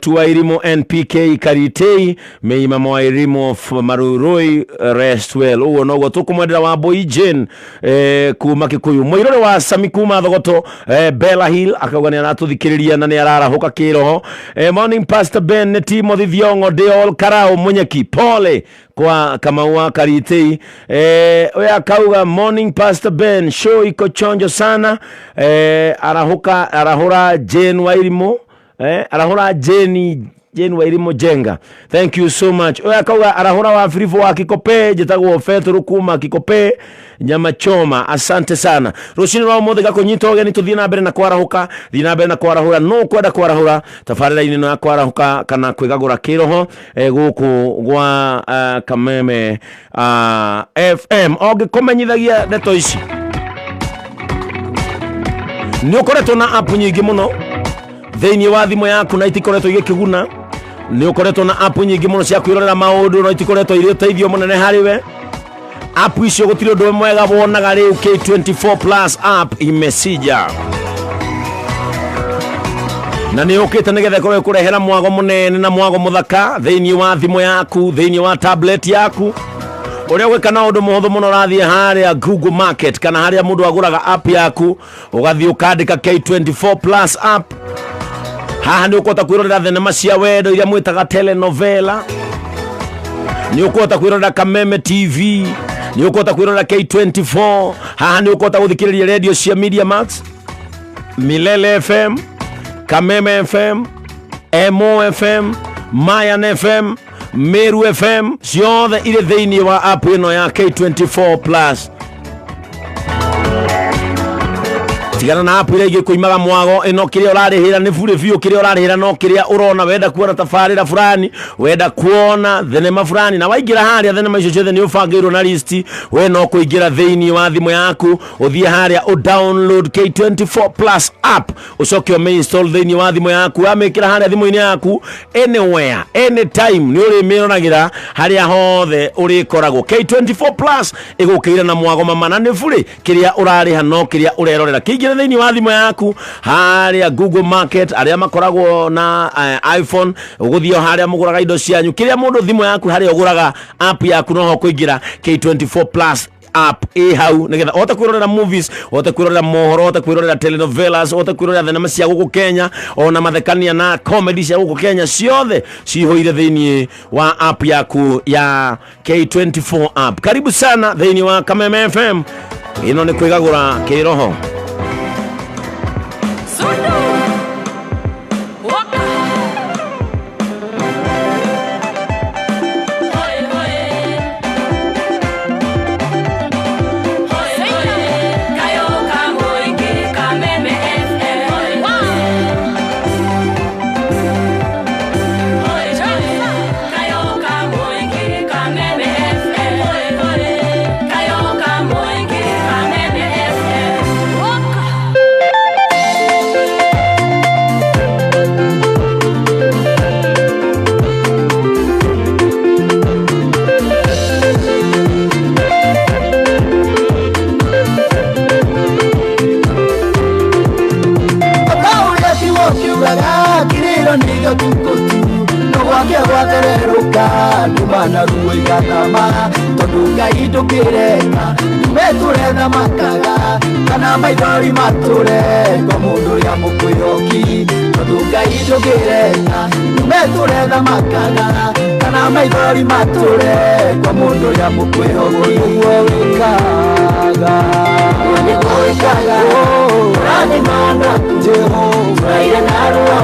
tuwairimo NPK Karitei meima mwairimo of Maruroi rest well ugo nogo tukumwendera wa Boy Jane kuma Kikuyu mwirore wa Sami kuma Thogoto Bella Hill akauga ni aratuthikiriria na ni ararahuka Kiroho morning Pastor Ben Neti Muthee Thiongo Deol Karao Munyeki pole kwa Kamau Karitei oya kauga morning Pastor Ben show iko chonjo sana arahura Jane Wairimo arahura Jane Wairimo Jenga thank you so much oya kauga arahura wa Frifo wa Kikope jetagwo Fetro kuma Kikope nyama choma asante sana rushini rwa mothe gakonyitoge nituthie na mbere na kwarahuka thina mbere na kwarahura no kwenda kwarahura tafarira ini no kwarahuka kana Kwigagura Kiroho guku gwa Kameme FM oge komenyithagia ndeto ici ni ukoretwo na app nyingi muno thĩinĩ wa thimũ yaku na itikoretwo igĩkĩguna ni ukoretwo na app nyingi muno cia kwirorera maundu no itikoretwo irĩ ũteithio mũnene harĩ we app icio gũtirĩ ũndũ mwega wonaga rĩu K24 Plus app imesija na ni ukite nigetha korwo kurehera mwago munene na mwago muthaka thĩinĩ wa thimũ yaku thĩinĩ wa tablet yaku uria gwika na undu muhuthu muno rathie haria Google Market kana haria mundu aguraga app yaku ugathie ukandika K24 Plus app haha ni ukota kwirorera thenema cia wendo iria mwitaga telenovela ni ukota kwirorera Kameme TV ni ukota kwirorera K24 haha ni ukota guthikiriria radio cia Media Max Milele FM Kameme FM Emo FM Mayan FM Meru FM ciothe ire thĩinĩ wa app ino ya K24 Plus tigana na app ire igikuimaga mwago ino kiria urarihira ni bure biu kiria urarihira no kiria urona wenda kuona tafarira fulani wenda kuona thenema fulani na waingira haria thenema icio ciothe ni ubangirwo na list we no kuingira thĩinĩ wa thimu yaku uthie haria u download K24 Plus app ucoke o install thĩinĩ wa thimu yaku amekira haria thimu-inĩ yaku anywhere anytime ni uri mironagira haria hothe uri koragwo K24 Plus igukira na mwago mamana ni bure kiria urariha no kiria urerorera kigira thĩinĩ wa thimu yaku haria Google Market aria makoragwo na iPhone uguthio haria muguraga indo cianyu kiria mundu thimu yaku haria uguraga app yaku no ho kuingira K24 Plus app hau nigetha ota kwirorera movies ota kwirorera mohoro ota kwirorera telenovelas ota kwirorera thenema cia guku Kenya ona mathekania na comedy cia guku Kenya ciothe cihoire thĩinĩ wa app yaku ya K24 app karibu sana thĩinĩ wa Kameme FM ino ni Kwigagura Kiroho Mana ruiga nama toduga idukireka meturena makaga kana maidori mature komundu ya mukuyoki toduga idukireka meturena makaga kana maidori mature komundu ya mukuyoki wikaga rani mana Jehova ira naruwa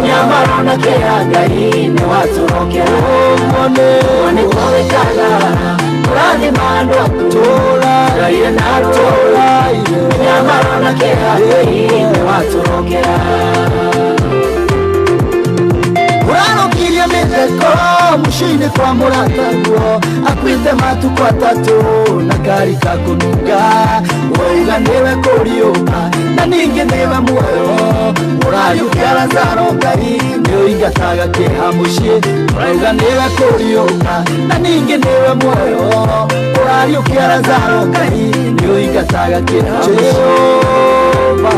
nyamarona keagai ne waturokera One koikaga rani mana tola ira naruwa nyamarona keagai ne waturokera Kiria miteko mushini kwa murataguo akwite matu kwa tatu na kari kakunuga Oiga niwe kuriuka na ningi niwe muoyo urayukara zaro ngai nioiga taga kiha mushi Oiga niwe kuriuka na ningi niwe muoyo urayukara zaro ngai nioiga taga kiha mushi Jehova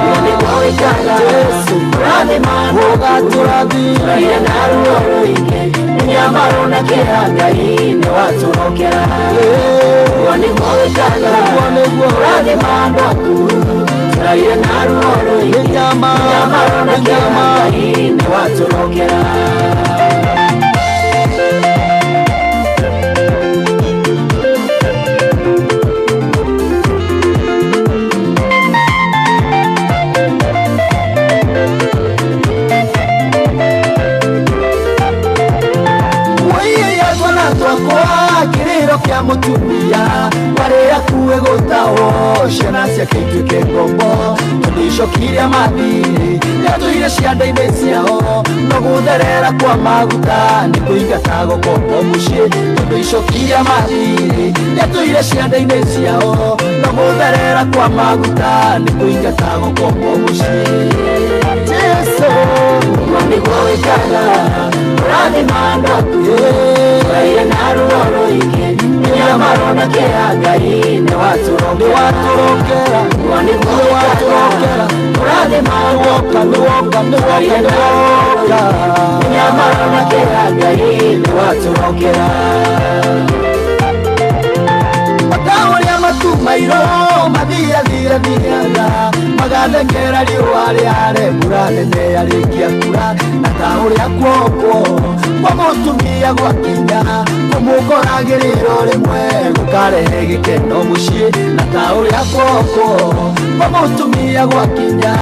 Mwani mwawe kala Yesu Rani mano Ugaturathi Raia naruoro ike Nyamaro na Kiengei Ne waturokera Mwani mwawe kala Rani mano Raia naruoro ike Nyamaro na Kiengei Ne waturokera Kia mutumia Warea kuwe gotao Shena cia keitu kengombo Tundisho kiria mathiri Yatuire cianda inesiao Nogutherera kwa maguta Nikuingata gokombo mushie Tundisho kiria mathiri Yatuire cianda inesiao Nogutherera kwa maguta Nikuingata gokombo mushie Jesu Mwani gwawe kala Rani mando Raia naruoro ike Nyamaro na Kiengei Ne waturokera Mwani waturokera Rani mando Raia naruoro Nyamaro na Kiengei Ne waturokera Mataoria matumairo Mathira thira thiaga Magatengera riũa rĩare mbura nene yarĩkia kura Na taũrĩa kuoko kwa mũtumia gwakinya Kũmũkoragĩrĩro rĩmwe gũkarehe gĩkeno mũciĩ Na taũrĩa kuoko kwa mũtumia gwakinya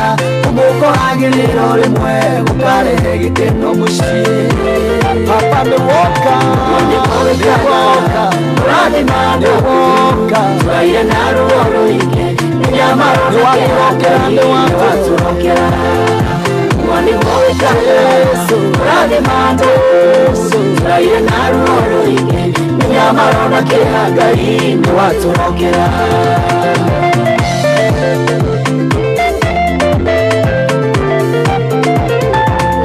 Kũmũkoragĩrĩro rĩmwe gũkarehe gĩkeno mũciĩ Papa nĩwoka Rani mando Raia naruoro ike Nyamaro na Kiengei Ne waturokera Mwani mwawe kala Rani mando Raia naruoro ike Nyamaro na Kiengei Ne waturokera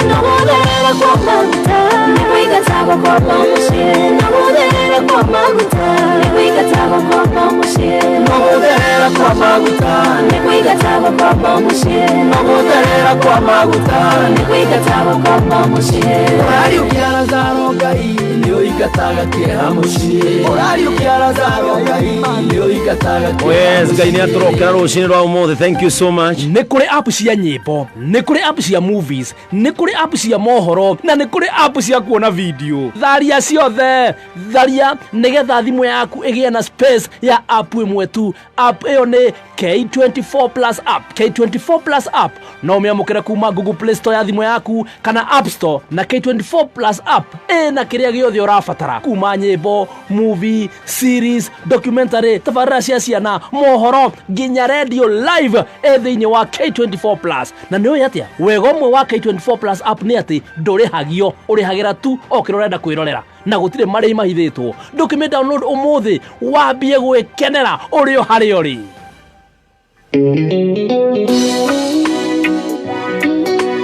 Nogutherera kwa maguta Nikuingata gokombo mushie Nogutherera kwa maguta Nikuingata gokombo mushie Nogutherera kwa maguta Nikuingata gokombo mushie Nogutherera kwa maguta Nikuingata gokombo mushie Orari ukiara zaro Ngai Nio igataga kĩeha mushie Orari ukiara zaro Ngai Nio igataga kĩeha Yes, Ngai nĩaturokera rũcinĩ rwa ũmũthĩ. Thank you so much. Nĩ kũrĩ app cia nyĩmbo, nĩ kũrĩ app cia movies, nĩ kũrĩ app cia mohoro na nĩ kũrĩ app cia kuona video. Tharia ciothe, tharia nĩgetha thimũ yaku ĩgĩe na space ya app ĩmwe tu. App ĩyo nĩ K24 Plus app. K24 Plus app no ũmĩamũkĩre kuma Google Play Store ya thimũ yaku kana App Store, na K24 Plus app ĩna kĩrĩa gĩothe ũrabatara kuma nyĩmbo, movie, series, documentary, tabarĩra cia ciana, mohoro nginya radio live thĩinĩ wa K24 Plus. Na nĩũĩ atĩa wega ũmwe wa K24 Plus app nĩ atĩ ndũrĩhagio, ũrĩhagĩra tu o kĩrĩa ũrenda kwĩrorera na gũtirĩ marĩhi mahithĩtwo. Ndũkĩmĩ download ũmũthĩ wambie gwĩkenera ũrĩ o harĩa ũrĩ.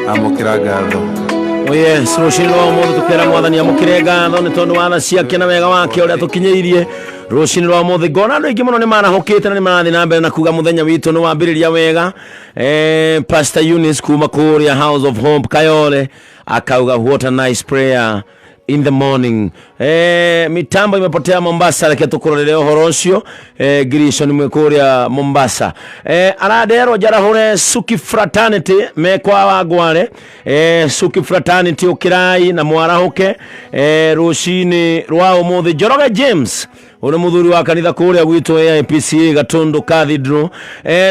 Amũkĩra ngatho. Yes, rũcinĩ rwa ũmũthĩ tũkĩra Mwathani amũkĩre ngatho nĩ tondũ wa tha ciake na wega wake ũrĩa tũkinyĩirie rũcinĩ rwa ũmũthĩ. Ngona andũ aingĩ mũno nĩ marahũkĩte na nĩ marathiĩ na mbere na kuga mũthenya witũ nĩ wambĩrĩria wega. Pastor Eunice kuma kũrĩa House of Hope Kayole akauga what a nice prayer in the morning. Mitambo imepotea Mombasa, lakini tukurorere uhoro ucio. Girisho ni mwekuria Mombasa. Aradero jarahure Suki Fraternity mekwa wagware. Suki Fraternity ukirai na mwarahuke. Rushini rwa umuthi Joroge James ule muthuri wa kanitha kuria gwitũ AIPCA Gatundu Cathedral.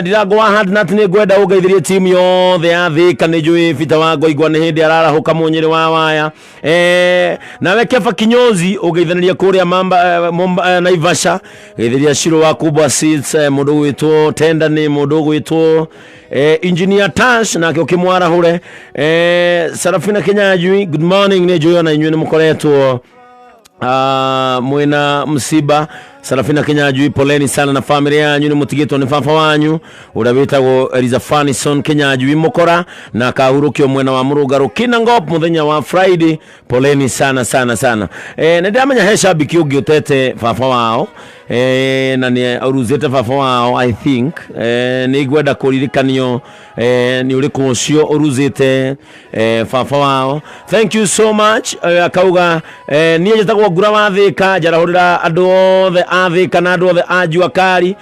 Ndiragwa hard nat ni gwenda ugeithirie timu yothe ya Thika nĩ njũĩ Peter Wangũ igwa nĩ hĩndĩ ararahuka Mũnyĩrĩ wa waya. Nawe Kefa Kinyozi ugeithaniria kuria Naivasha geithiria Shiro wa Kubwa Seeds mũndũ gwitũ Tendani mũndũ gwitũ Engineer Tash nake ukimwarahure. Sarafina Kenyanjui good morning nĩ njũĩ ona inyuĩ nĩ mũkoretwo mwena msiba Sarafina Kinyajui, poleni sana na familia yanyu, ni mutigitwo ni baba wanyu uria witagwo Elizafanison Kinyajui mukora na kahurukio mwena wa Murugaro Kinangop muthenya wa Friday. Poleni sana sana sana. Ndamenya he shabiki ungi utete baba wao na ni uruzete baba wao. I think ni gwenda kuririkanio ni uriku ucio uruzete baba wao. Thank you so much. Akauga nie jetagwo ngura wathika jarahurira andu othe athika na andu othe ajua kari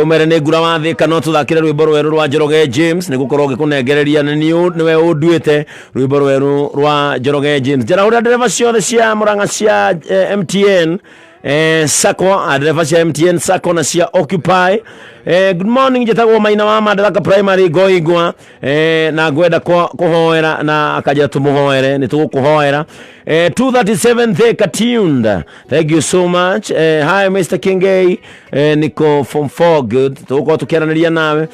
umere ne ngura wathika no tuthakire rwimbo rweru rwa Njoroge James ni gukorwo gikunengereria niwe unduite rwimbo rweru rwa Njoroge James jarahurira ndereva ciothe cia Murang'a cia MTN Sako adrefa cia MTN Sako na cia Occupy. Good morning jetagwo Maina wa Madaraka Primary Goigwa na gwenda kuhoera na akaja tumuhoere ni tugukuhoera 237 Theka tuned. Thank you so much. Hi Mr. Kiengei, niko from 4 good tuko tukiaraniria nawe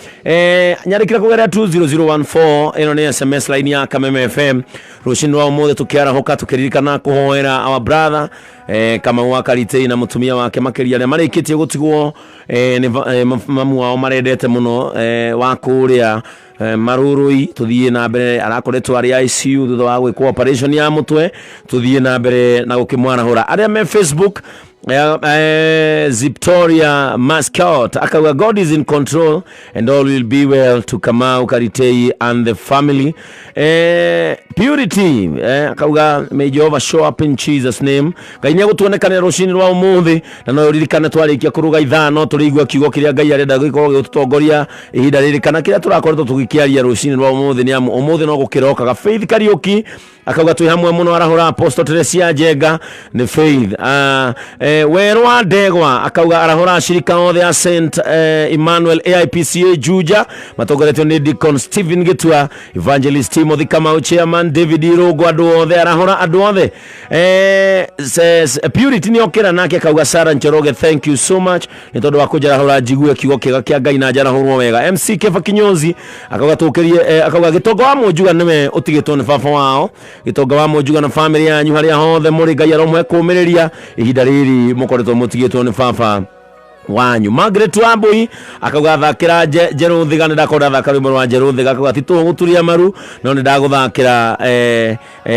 nyarikira kugerea 20014 ino ni SMS line ya Kameme FM rushini wa umothe tukiara hoka tukiririkana kuhoera our brother kama wakarite na mutumia wake makeria ya marikitie gutigwo ni mamu wao marendete muno wa kuria marurui tuthie na mbere arakoretwo ari ICU thutha wa gwikwo operation ya mutwe tuthie na mbere na gukimwana hura aria me Facebook Ziptoria Mascot akawa God is in control and all will be well to Kamau Karitei and the family. Purity akawa may Jehovah show up in Jesus name. Kainya gutuonekane rushini rwa umuthi na no ririkane twarikia kuruga ithano turigwa kiugo kiria Ngai arenda gikorwo gitutongoria ihinda ririkana kiria turakoretwo tugikiaria rushini rwa umuthi ni amu umuthi no gukiroka ga Faith Kariuki akawa twi hamwe muno arahura Apostle Teresia Jenga ni Faith werwa Ndegwa akauga arahura shirika othe ya Saint Emmanuel AIPCA Juja matogoretwo ni Deacon Stephen Gitua Evangelist Timothy Kamau Chairman David Irogo andu othe arahura andu othe says Purity ni okira nake akauga Sara Njoroge thank you so much ni tondu wa kujarahura jigue kigo kiga kia Ngai na jarahurwo wega. MC Kefa Kinyozi akauga tukirie akauga gitongo wa mujuga niwe utigitwo ni baba wao gitongo wa mujuga na family yanyu haria hothe muri Ngai aromwe kumiriria ihinda riri mukoretwo mutigitwo ni baba wanyu. Margaret Wambui akauga thakira Jeruthiga ndakora thaka rwimbo rwa Jeruthiga akauga titu guturia maru no ndaguthakira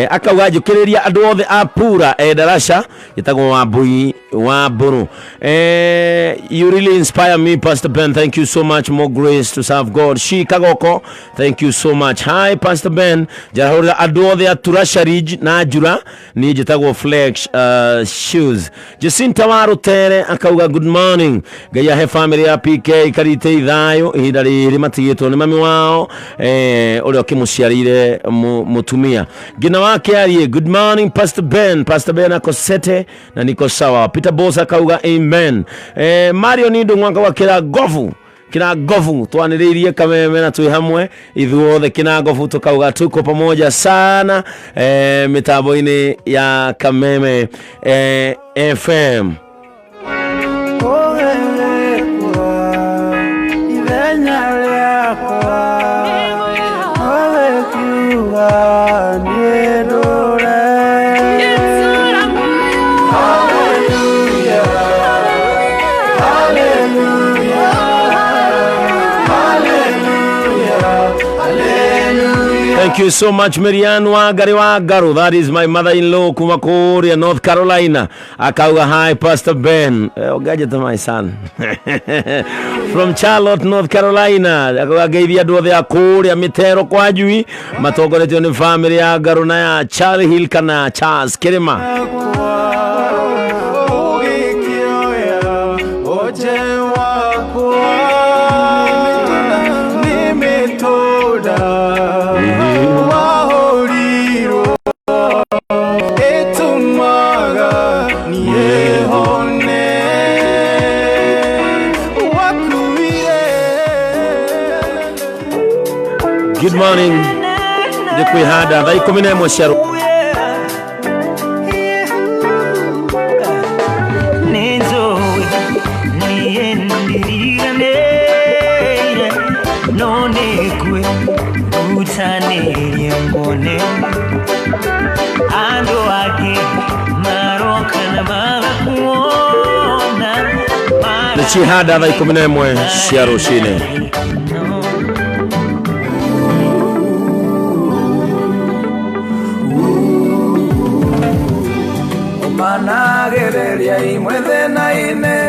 akauga njukiriria andu othe apura darasha gitagwo Wambui wa Buru. You really inspire me Pastor Ben, thank you so much, more grace to serve God. Shi Kagoko thank you so much. Hi Pastor Ben jarahura andu othe aturasha ridge na jura ni gitagwo Flex shoes. Jacinta Warutere akauga good morning Gaya he family ya PK Karite ithayo ihinda riri matigitwo ni mami wao uria kimuciarire mutumia gina wake ari good morning Pastor Ben akosete na niko sawa. Peter Bosa kauga amen. Mario Nindo mwanga wa kira gofu twaniririe Kameme na twi hamwe ithuothe kina gofu tukauga tuko pamoja sana mitambo-ini ya Kameme FM. Thank you so much Marianne Wagaru. That is my mother-in-law Kumakoria, North Carolina. Akauga hi Pastor Ben. Ogaje to my son. From Charlotte, North Carolina. Akauga geithia andu othe akuria mitero kwa jui. Matogoretwo ni family ya Garu na ya Charlie Hill kana Charles Kirima. Good morning. Dikwi hada dai 11 sharu. Nezo niendirigane none kwe utane yengone ando ake maroka na makuona Mwananchi hada thaa 11 cia rucini. Managereria imwe thĩna-inĩ,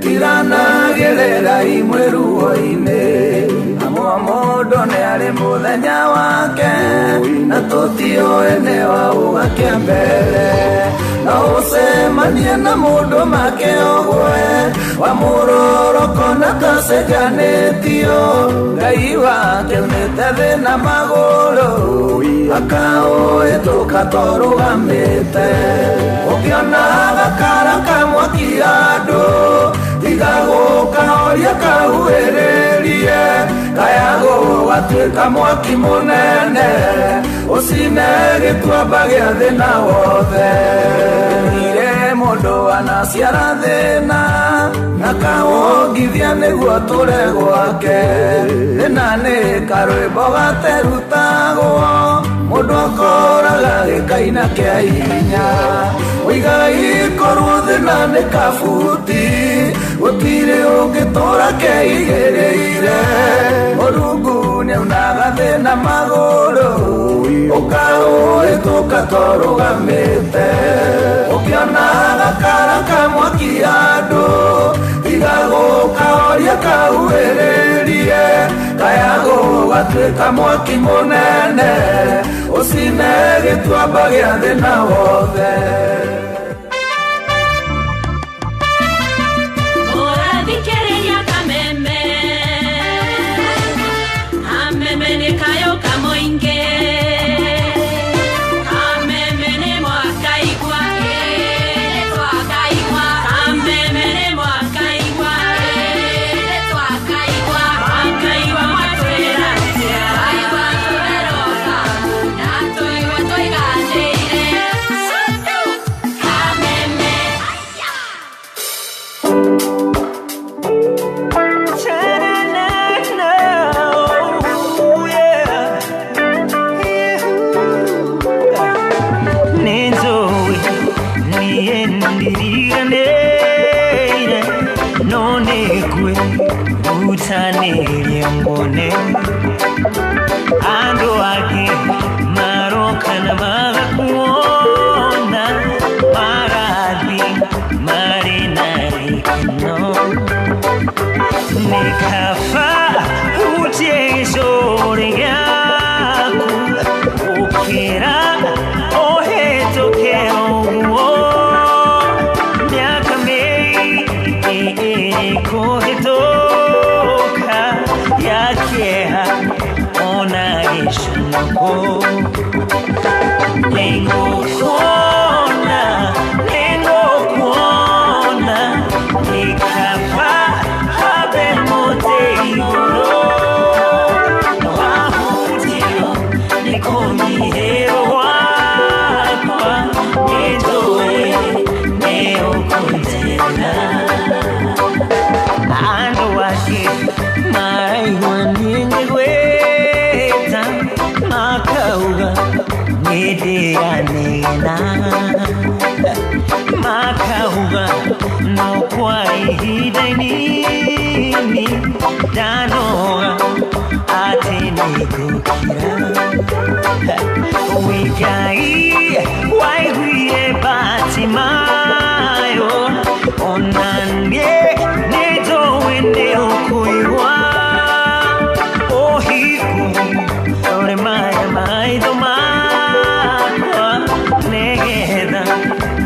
tiranagerera imwe ruo-inĩ. Amwe mũndũ nĩ arĩ mũthenya wake, na tũtiũĩ nĩ wa ũgakĩa mbere. No ũcemanie na mũndũ makĩogwe, wamũroroko na tacenjanĩtio. Ngai wake unĩte thĩna magũrũ, akaũhĩtũka tũrũgamĩte. Ũkĩona gakara kamwaki andũ, tiga gũkahoria kahuhĩrĩrie. Kaya gũgatuĩka mwaki mũnene, ũcine gĩtuamba gĩa thĩna wothe. Ire mũndũ anaciara thĩna, na kawongithia nĩguo tũre gwake. Thĩna nĩ karwĩmbo gaterutagwo, mũndũ akoraga gĩkaina kĩa hinya. Ũigai korwo thĩna nĩ kabuti, gũtirĩ ũngĩtũra keigĩrĩire. Mũrungu nĩaunaga thĩna magũrũ, ũkaũhĩtũka tũrũgamĩte. Ũkĩona gakara kamwaki andũ, tiga gũkahoria kahuhĩrĩrie. Kaya gũgatuĩka mwaki mũnene, ũcine gĩtuamba gĩa thĩna wothe. Ando ake marokana magakuona, maradhi marinari no. Nikafa utieishore yaku, ukira ohetoke oguo. Miaka mei kohetoka yakeha ona ishuko. Lengo kuona, nikafa habe moteiro. Wahutio nikomihero wakwa, nedoe neokontena. Ando wake maiwa ningeweta, makauga nideanena. Makauga no kwa ihida nini, danoga atene kukira. Wigai waihuye batimayo, onange nedo wende okuiwa. Ohiku ore maya maido makwa, negeda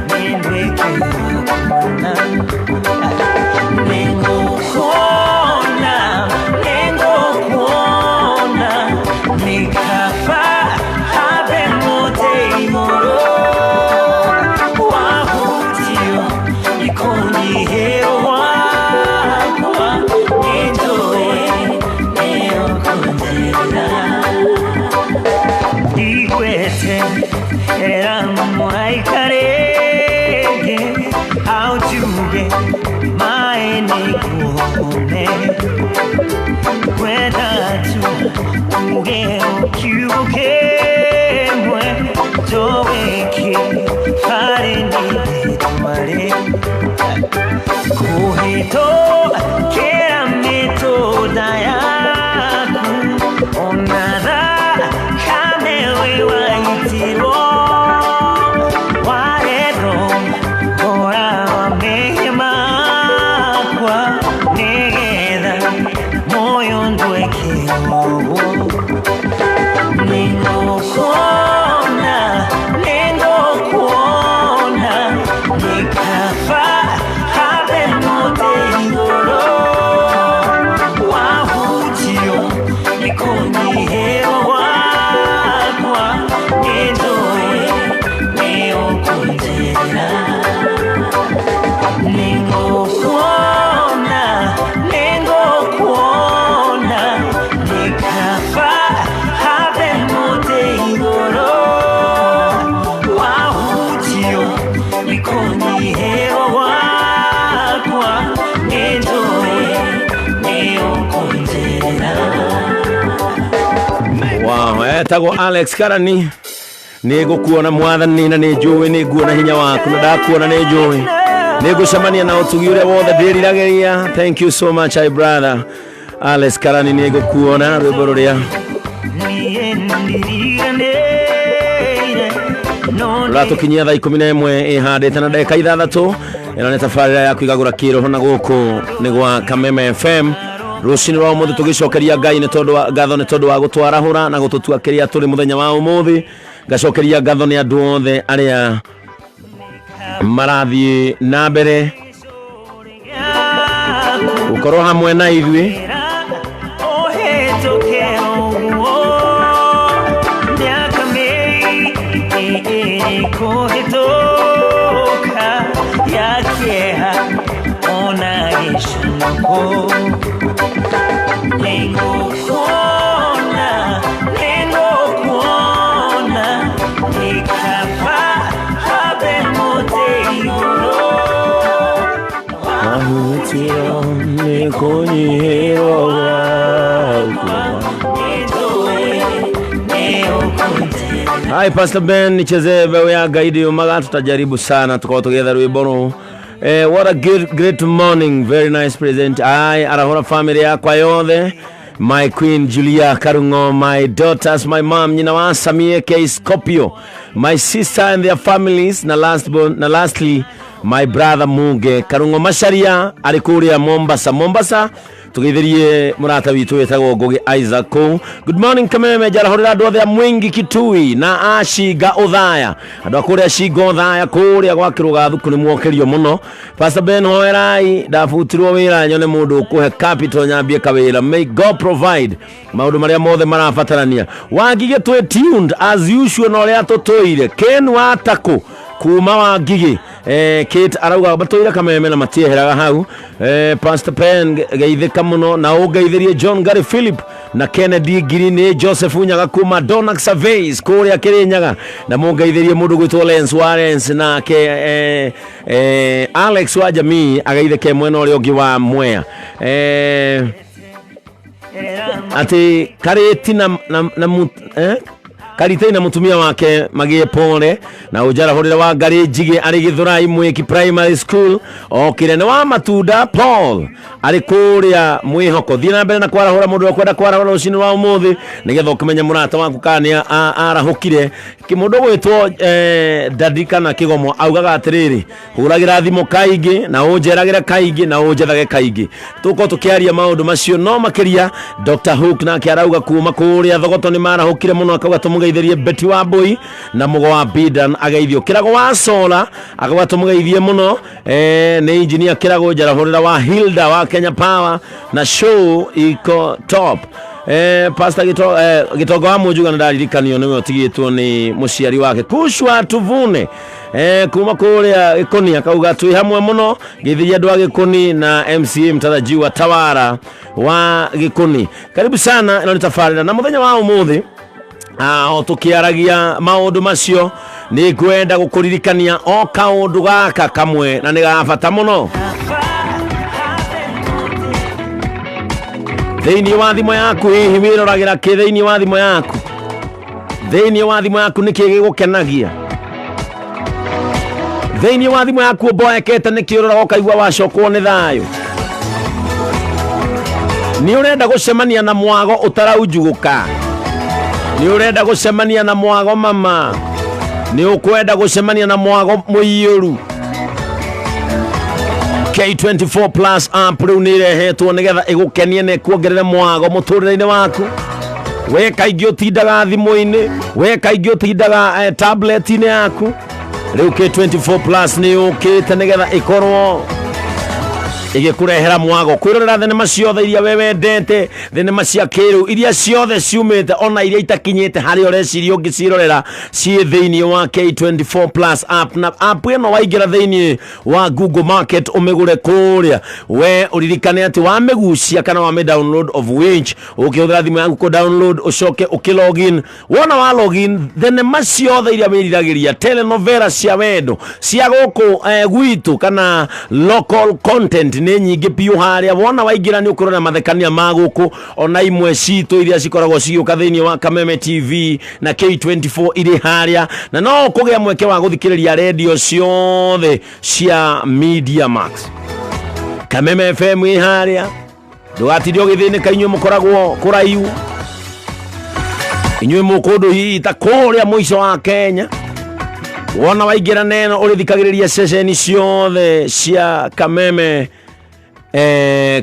nendwe kukuna. Nengo kuona, nika Wow, tago Alex Karani nego kuona mwathani na nejowe neguona hinya waku na ndakuona nejowe nego shamania na utugire wothe ndirirageria. Thank you so much, my brother Alex Karani, nego kuona rwibororia Rato kinyia thaa 11 ihande tana ndeka 6 ina neta farira ya Kwigagura Kiroho na guku nigwa Kameme FM. Rucini rwa umuthi tugicokeria Ngai ni tondu wa gatho ni tondu wa gutwarahura na gututuakiria turi muthenya wa umuthi. Ngacokeria gatho ni andu othe aria marathie na mbere ukorwo hamwe na ithui. Hi Pastor Ben, nicheze bewe ya gaidi umaga tutajaribu sana tukawa together rwiboro. What a great morning, very nice present. Arahora family yakwa yothe, my queen Julia Karungo, my daughters, my mom nyina wa Samie K Scorpio, my sister and their families, na lastly my brother Muge Karungo Masharia arikuria Mombasa tugetherie murata witu wetagwo Ngugi Isaac. Good morning Kameme, jarahorera andu othe Mwingi Kitui na Ashiga Uthaya, andu akuria Ashiga Uthaya kuria gwa Kirugathu kuni mwokerio muno. Pastor Ben hoerai ndafutirwo wira nyone mundu kuhe capital nyambie kawira. May God provide maundu maria mothe marabatarania. Wangige twe tuned as usual no ria tutoire Ken wa Tako kuma wa Ngigi Kate arauga batoira Kameme na matieheraga hau. Pastor Pen geithika muno na ugeithirie John Gary Philip na Kennedy Green, Joseph Unyaga kuma Donax Surveys kuria Kirinyaga na mugeithirie mundu gwitwo Lens Warrens na ke Alex wa jamii ageithike mwena uri ungi wa Mwea. Ati kareti na Karite na mutumia wake magie pole na ujara horira wa Ngari Njigi ari Githurai Mwiki Primary School okire wa Matunda Paul ari kuria mwihoko thina mbere na kwarahura mundu akwenda kwarahura ucini wa umuthi nigetha ukimenya murata waku kania arahukire kimundu gwitwo Dadika na Kigomo augaga atiriri huragira thimo kaingi na unjeragira kaingi na unjethage kaingi tuko tukiaria maundu macio no makiria. Dr. Hook na kiarauga kuma kuria thogoto ni marahukire muno akauga tumugeithirie Betty wa Boy na mugo wa Bidan ageithio kirago wa Sola akauga tumugeithie muno ni engineer kirago jarahurira wa Hilda wa Kenya Power na show iko top. Pastor Gitogo wa Mujuga ndarikanio niwe otigitwo ni muciari wake Kushwa Tuvune kuma kuria Ikoni akauga twi hamwe muno githiria andu agikoni na MCA mtaraji wa Tawara wa Gikoni. Karibu sana ino nitafarira na muthenya wa umuthi tukiaragia maundu macio ni kwenda gukuririkania o kaundu gaka kamwe na ni gabata muno Theini wa thimo yaku hihi wiroragira ki theini wa thimo yaku niki gigukenagia theini wa thimo yaku boekete niki urora ukaigua wacokwo ni thayo ni urenda gucemania na mwago utaraujuguka ni urenda gucemania na mwago mama ni ukwenda gucemania na mwago muiyuru K24 plus app riu ni rehetwo nigetha igukenie ne kuongerera mwago muturire-ini waku we kaingi utindaga thimo-ini we kaingi utindaga tablet-ini yaku riu K24 plus ni ukite nigetha ikorwo igikurehera mwago kwirorera thenema ciothe iria we wendete thenema cia kiru iria ciothe ciumite ona iria itakinyite hari oreciria ungicirorera cie theini wa K24 plus app na app ino waingira theini wa Google Market umegure kuria we uririkane ati wa megucia kana wa me download of which ukihũthĩra thimu yaku ko download ucoke ukilogin wona wa login thenema ciothe iria wiriragiria telenovela cia wendo cia guku gwitu kana local content nĩ nyingĩ piũ harĩa wona waingĩra nĩ ũkorwo na mathekania ma gũkũ ona imwe citũ iria cikoragwo cigĩũka thĩinĩ wa Kameme TV na K24 irĩ harĩa na no kũgĩa mweke wa gũthikĩrĩria redio ciothe cia Media Max. Kameme FM ĩ harĩa ndũgatinde ũgĩthĩnĩka inyuĩ mũkoragwo kũraihu inyuĩ mũkũndũ hihi ta kũrĩa mũico wa Kenya wona waingĩra neno ũrĩthikagĩrĩria ceceni ciothe cia Kameme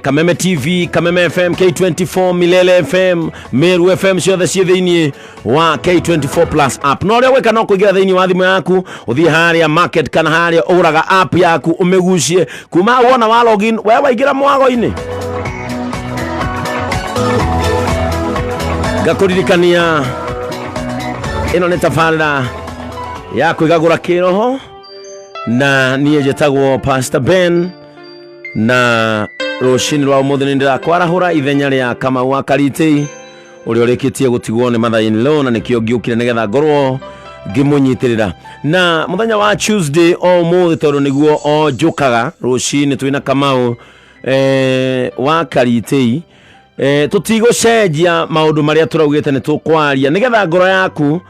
Kameme TV, Kameme FM, K24, Milele FM, Meru FM ciothe ciĩ thĩinĩ wa K24 Plus app. No ũrĩa gwĩka no kũingĩra thĩinĩ wa thimũ yaku ũthiĩ harĩa market kana harĩa ũgũraga app yaku ũmĩgucie kuma wona wa login we waingĩra mwago-inĩ ngakũririkania ĩno nĩ tabarĩra ya Kwigagura Kiroho na niĩ njĩtagwo Pastor Ben na rũcinĩ rwa ũmũthĩ nĩ ndĩrakwarahũra ithenya rĩa Kamau wa Karitĩ ũrĩa ũrĩkĩtie gũtigwo nĩ mother-in-law na nĩkĩo ngĩũkire nĩgetha ngorwo ngĩmũnyitĩrĩra na mũthenya wa Tuesday o ũmũthĩ tondũ nĩguo o njũkaga rũcinĩ twĩna Kamau wa Karitĩ tũtigũcenjia maũndũ marĩa tũraugĩte nĩ tũkwaria nĩgetha ngoro yaku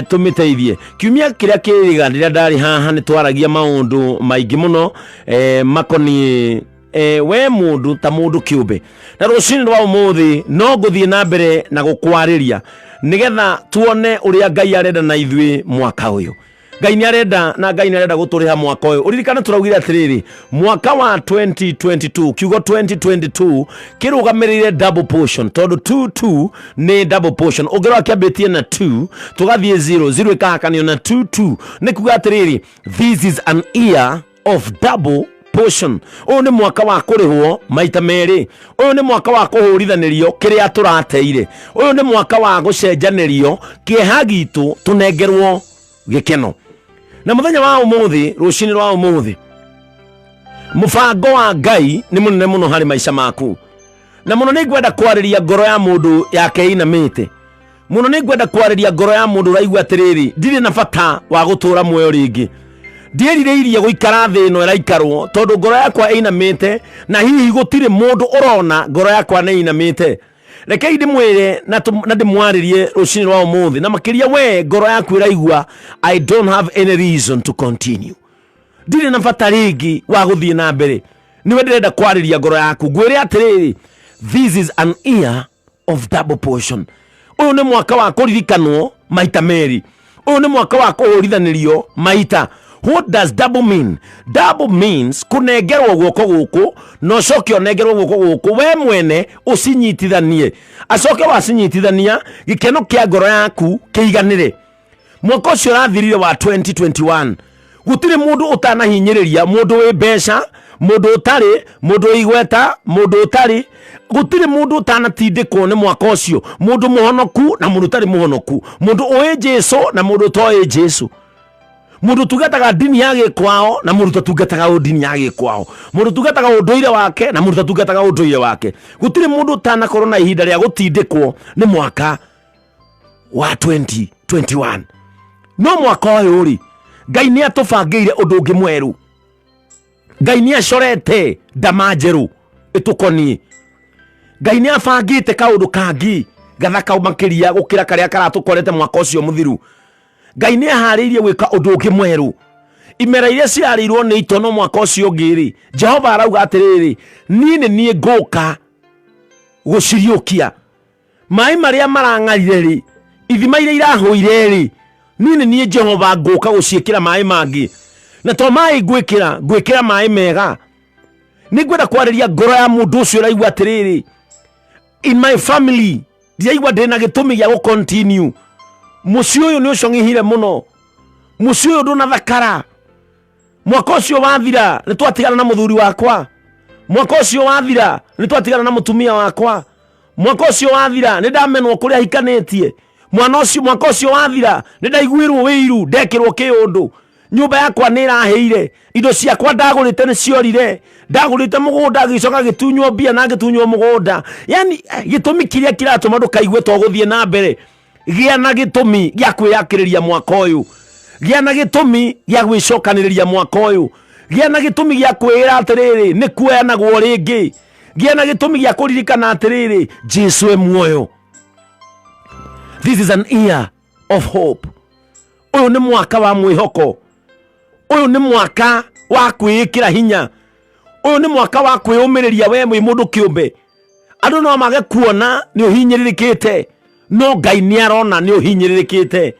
tumiteithie kiumia kĩrĩa kĩriga rĩrĩa ndarĩ haha nĩ twaragia maũndũ maingĩ mũno makoniĩ we mũndũ ta mũndũ kĩũmbe na rũcinĩ rwa ũmũthĩ no ngũthiĩ na mbere na gũkwarĩria nĩgetha tuone ũrĩa Ngai arenda na ithuĩ mwaka ũyũ Ngai nĩ arenda gũtũrĩha mwaka ũyũ ũririkane tũraugire atĩrĩrĩ mwaka wa 2022 kiugo 2022 kĩrũgamĩrĩire double portion tondũ 22 nĩ double portion ũngĩrora kĩambĩtie na 2 tũgathiĩ 0 ĩkahakanio na 22 nĩ kuga atĩrĩrĩ this is an year of double portion ũyũ nĩ mwaka wa kũrĩhwo maita merĩ ũyũ nĩ mwaka wa kũhũrithanĩrio kĩrĩa tũrateire ũyũ nĩ mwaka wa gũcenjanĩrio kĩeha gitũ tũnengerwo gĩkeno na mũthenya wa ũmũthĩ rũcinĩ rwa ũmũthĩ mũbango wa Ngai nĩ mũnene mũno harĩ maica maku na mũno nĩ ngwenda kwarĩria ngoro ya mũndũ yake inamĩte mũno nĩ ngwenda kwarĩria ngoro ya mũndũ ũraigua atĩrĩrĩ ndirĩ na bata wa gũtũũra muoyo rĩngĩ ndĩerirĩirie gũikara thĩ ĩno ĩraikarwo tondũ ngoro yakwa ĩinamĩte na hihi gũtirĩ mũndũ ũrona ngoro yakwa nĩ inamĩte rekei ndĩmwĩre na ndĩmwarĩrie rũcinĩ rwa ũmũthĩ na makĩria we ngoro yaku ĩraigua I don't have any reason to continue ndirĩ na bata rĩngĩ wa gũthiĩ na mbere niwe ndĩrenda kwarĩria ngoro yaku ngwĩre atĩrĩrĩ this is an year of double portion ũyũ nĩ mwaka wa kũririkanwo maita merĩ ũyũ nĩ mwaka wa kũhũrithanĩrio maita. What does double mean? Double means kunengerwo guoko guku no coke onengerwo guoko guku we mwene ucinyitithanie acoke wacinyitithania gikeno kia ngoro yaku kiiganire mwaka ucio rathirire wa 2021 gutire mundu utanahinyiriria mundu we mbeca mundu utari mundu igweta mundu utari gutire mundu utanatindikwo ni mwaka ucio mundu muhonoku na mundu utari muhonoku mundu oe Jesu na mundu toe Jesu mundu tugataga dini yake kwao na mundu tugataga dini yake kwao mundu tugataga unduire wake na mundu tugataga unduire wake gutire mundu tana corona ihinda rĩa gutindikwo ni mwaka wa 2021 no mwaka ũyũ ri Ngai nĩ atũbangĩire ũndũ ũngĩ mweru Ngai nĩ acorete ndamanjeru itukoni Ngai nĩ abangĩte kaũndũ kangi gathaka makĩria gũkĩra karĩa karatukorete mwaka ũcio mũthiru Ngai nĩ aharĩirie gwĩka ũndũ ũngĩ mweru imera iria ciarĩirwo nĩ itono mwaka ũcio ũngĩ Jehova arauga atĩrĩrĩ niĩ ngũka gũciriũkia maĩ marĩa marang'arire ithima iria irahũire niĩ Jehova ngũka gũciĩkĩra maĩ mangĩ na to maĩ ngwĩkĩra maĩ mega nĩngwenda kwarĩria ngoro ya mũndũ ũcio ũraigua atĩrĩrĩ in my family ndiraigua ndĩna gĩtũmi gĩa gũcontinue muciĩ ũyũ nĩ ũcong'ihire mũno muciĩ ũyũ ndũnathakara mwaka ũcio wathira nĩ twatigana na mũthuri wakwa mwaka ũcio wathira nĩ twatigana na mũtumia wakwa mwaka ũcio wathira nĩ ndamenwo kũrĩa hikanĩtie mwaka ũcio wathira nĩ ndaiguirwo wĩiru ndekĩrwo kĩũndũ nyũmba yakwa nĩ ĩrahĩire indo ciakwa ndagũrĩte nĩ ciorire ndagũrĩte mũgũnda gĩcoka gĩtunywo mbia na gĩtunywo mũgũnda yani gĩtũmi kĩrĩa kĩratũma ndũkaigue to gũthiĩ na mbere gĩa na gĩtũmi gĩa kwĩyakĩrĩria mwaka ũyũ gĩa na gĩtũmi gĩa gwĩcokanĩrĩria mwaka ũyũ Gĩa na gĩtũmi gĩa kwĩra atĩrĩrĩ nĩ kuoyanagwo rĩngĩ. Gĩa na gĩtũmi gĩa kũririkana atĩrĩrĩ Jesu e muoyo. This is an year of hope. Uyu ni mwaka wa mwihoko. Uyu ni mwaka wa kwĩĩkĩra hinya. Uyu ni mwaka wa kwĩũmĩrĩria we mwĩ mũndũ kĩũmbe. Andũ no mage kuona nĩ ũhinyĩrĩrĩkĩte, no Ngai nĩ arona nĩ ũhinyĩrĩrĩkĩte.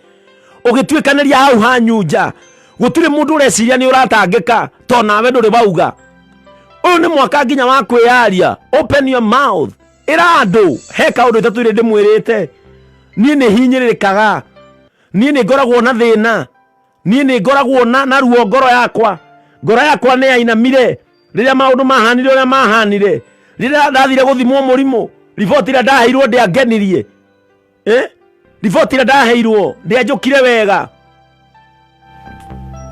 Ũgĩtuĩkanĩria hau hanyunja, gũtirĩ mũndũ ũreciria nĩ ũratangĩka, to nawe ndũrĩ bauga. Uyu ni mwaka nginya wa kwĩyaria. Open your mouth. Ĩra andũ he kaũndũ itatũ irĩ ndĩmwĩrĩte. Niĩ nĩ hinyĩrĩrĩkaga. Niĩ nĩ ngoragwo na thĩna. Niĩ nĩ ngoragwo na ruo ngoro yakwa. Ngoro yakwa nĩ yainamire rĩrĩa maũndũ mahanire ũrĩa mahanire. Rĩrĩa ndathire gũthimwo mũrimũ, riboti ĩrĩa ndaheirwo ndĩangenirie. Riboti ĩrĩa ndaheirwo ndĩanjũkire wega.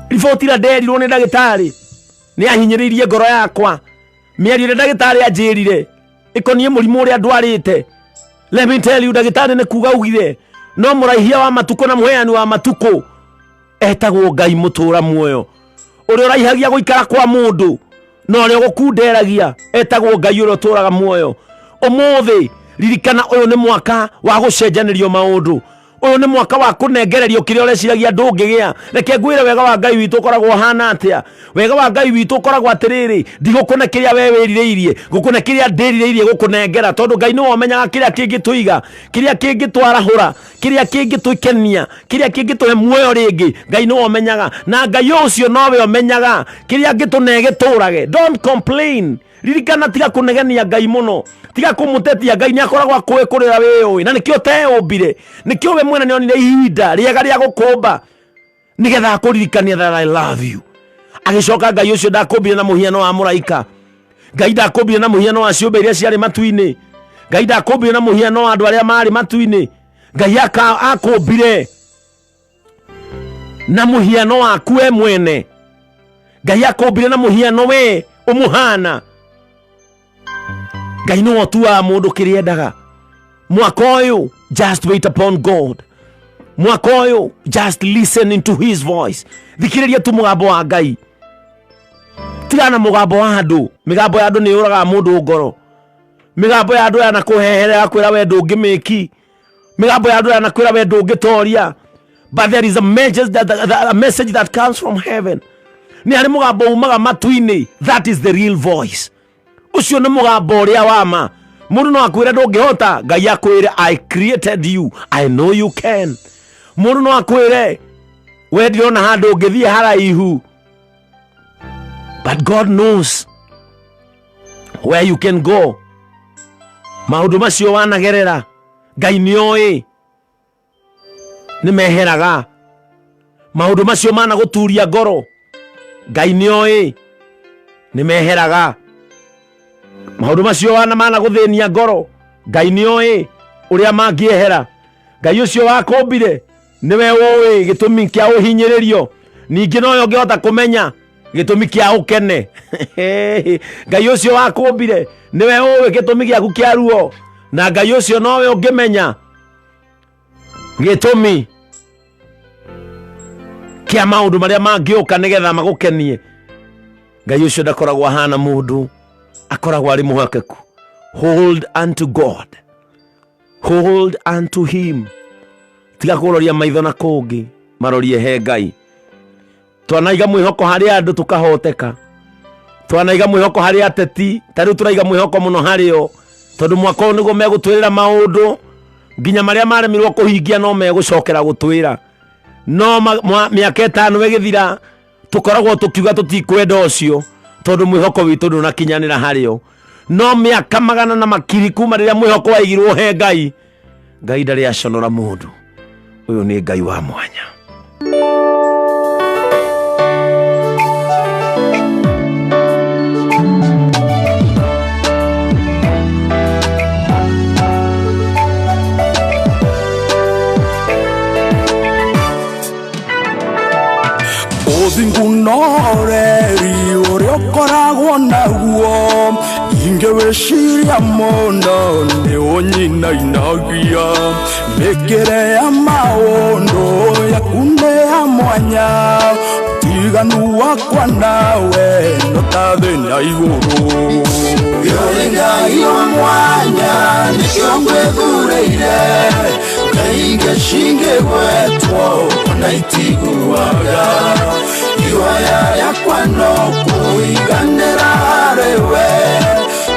Riboti ĩrĩa nderirwo nĩ ndagĩtarĩ nĩ yahinyĩrĩirie ngoro yakwa. Mĩario ĩrĩa ndagĩtarĩ anjĩrire ĩkoniĩ mũrimũ ũrĩa ndwarĩte. Let me tell you, ndagĩtarĩ nĩ kuga ugire no mũraihia wa matukũ na mũheani wa matukũ etagwo Ngai mũtũra muoyo. Ũrĩa ũraihagia gũikara kwa mũndũ no ũrĩa gũkunderagia etagwo Ngai ũrĩa ũtũraga muoyo. Ũmũthĩ ririkana ũyũ nĩ mwaka wa gũcenjanĩrio maũndũ. Ũyũ nĩ mwaka wa kũnengererio kĩrĩa ũreciragia ndũngĩgĩa. Reke ngwĩre wega wa Ngai witũ ũkoragwo hana atĩa. Wega wa Ngai witũ ũkoragwo atĩrĩrĩ, ndigũkũne kĩrĩa we wĩrirĩirie, ngũkũne kĩrĩa ndĩrirĩirie gũkũnengera, tondũ Ngai nĩwe ũmenyaga kĩrĩa kĩngĩtũiga, kĩrĩa kĩngĩtwarahũra, kĩrĩa kĩngĩtũikenia, kĩrĩa kĩngĩtũhe muoyo rĩngĩ. Ngai nĩwe ũmenyaga, na Ngai ũcio nowe ũmenyaga kĩrĩa ngĩtũne gĩtũrage. Don't complain. Ririkana tiga kũnegenia Ngai mũno, tiga kũmũtetia. Ngai nĩ akoragwo akũĩ kũrĩra wĩũĩ, na nĩkĩo teũmbire, nĩkĩo we mwene nĩonire ihinda rĩega rĩa gũkũmba nĩgetha akũririkania that I love you. Agĩcoka Ngai ũcio ndakũmbire na mũhiano wa mũraika. Ngai ndakũmbire na mũhiano wa ciũmbe iria ciarĩ matu-inĩ. Ngai ndakũmbire na mũhiano wa andũ arĩa marĩ matu-inĩ. Ngai akũmbire na mũhiano waku we mwene. Ngai akũmbire na mũhiano we ũmũhana. Ngai nĩwe ũtuaga mũndũ kĩrĩa endaga. Mwaka ũyũ just wait upon God. Mwaka ũyũ just listen into his voice. Thikĩrĩria tu mũgambo wa Ngai. Tiga na mũgambo wa andũ. Mĩgambo ya andũ nĩ yũraga mũndũ ngoro. Mĩgambo ya andũ yanakũheherera kwĩra we ndũngĩmĩki. Mĩgambo ya andũ yanakwĩra we ndũngĩtoria. But there is a message that comes from heaven. Nĩ harĩ mũgambo umaga matu-inĩ. That is the real voice. Ucio nĩ mũgambo ũrĩa wa ma. Mũndũ no akwĩre ndũngĩhota. Ngai akwĩre I created you, I know you can. Mũndũ no akwĩre we ndirona handũ ũngĩthiĩ haraihu. But God knows where you can go. Maũndũ macio wanagerera Ngai nĩoĩ nĩ meheraga. Maũndũ macio mana gũturia ngoro Ngai nĩoĩ nĩ meheraga. Maũndũ macio mana gũthĩnia ngoro Ngai nĩoĩ ũrĩa mangĩehera. Ngai ũcio wakũmbire nĩwe ũĩ gĩtũmi kĩa ũhinyĩrĩrio. Ningĩ nowe ũngĩhota kũmenya gĩtũmi kĩa ũkene. Ngai ũcio wakũmbire nĩwe ũĩ gĩtũmi gĩaku kĩa ruo, na Ngai ũcio nowe ũngĩmenya gĩtũmi kĩa maũndũ marĩa mangĩũka nĩgetha magũkenie. Ngai ũcio ndakoragwo ahana mũndũ, akoragwo arĩ mũhokeku. Hold unto God, hold unto him. Tiga kũroria maitho na kũngĩ, marorie he Ngai. Twanaiga mwĩhoko harĩ andũ tukahoteka. Twanaiga mwĩhoko harĩ ateti, tarĩu turaiga mwĩhoko mũno harĩo, tondũ mwaka ũyũ nĩguo megũtwĩrĩra maũndũ nginya marĩa maremirwo kũhingia no megũcokera gũtwĩra. No mĩaka 5 ĩgĩthira tukoragwo tukiuga tutikwenda ũcio, tondũ mwĩhoko witũ ndũnakinyanĩra harĩo. No mĩaka magana na makiri kuma rĩrĩa mwĩhoko waigirwo he Ngai, Ngai ndarĩ aconora mũndũ. Ũyũ nĩ Ngai wa mwanya. Thingunoreri ũrĩa ũkoragwo naguo, ingĩwĩciria mũno nĩ ũnyinainagia. Mĩkĩre ya maũndũ yaku nĩ ya mwanya, ti tiganu wakwa nawe no tathina iguru yorenga iyo mwanya nikongwe thureire kaige shinge wetwo naitiguaga iwaya yakwa no kuiganira rewe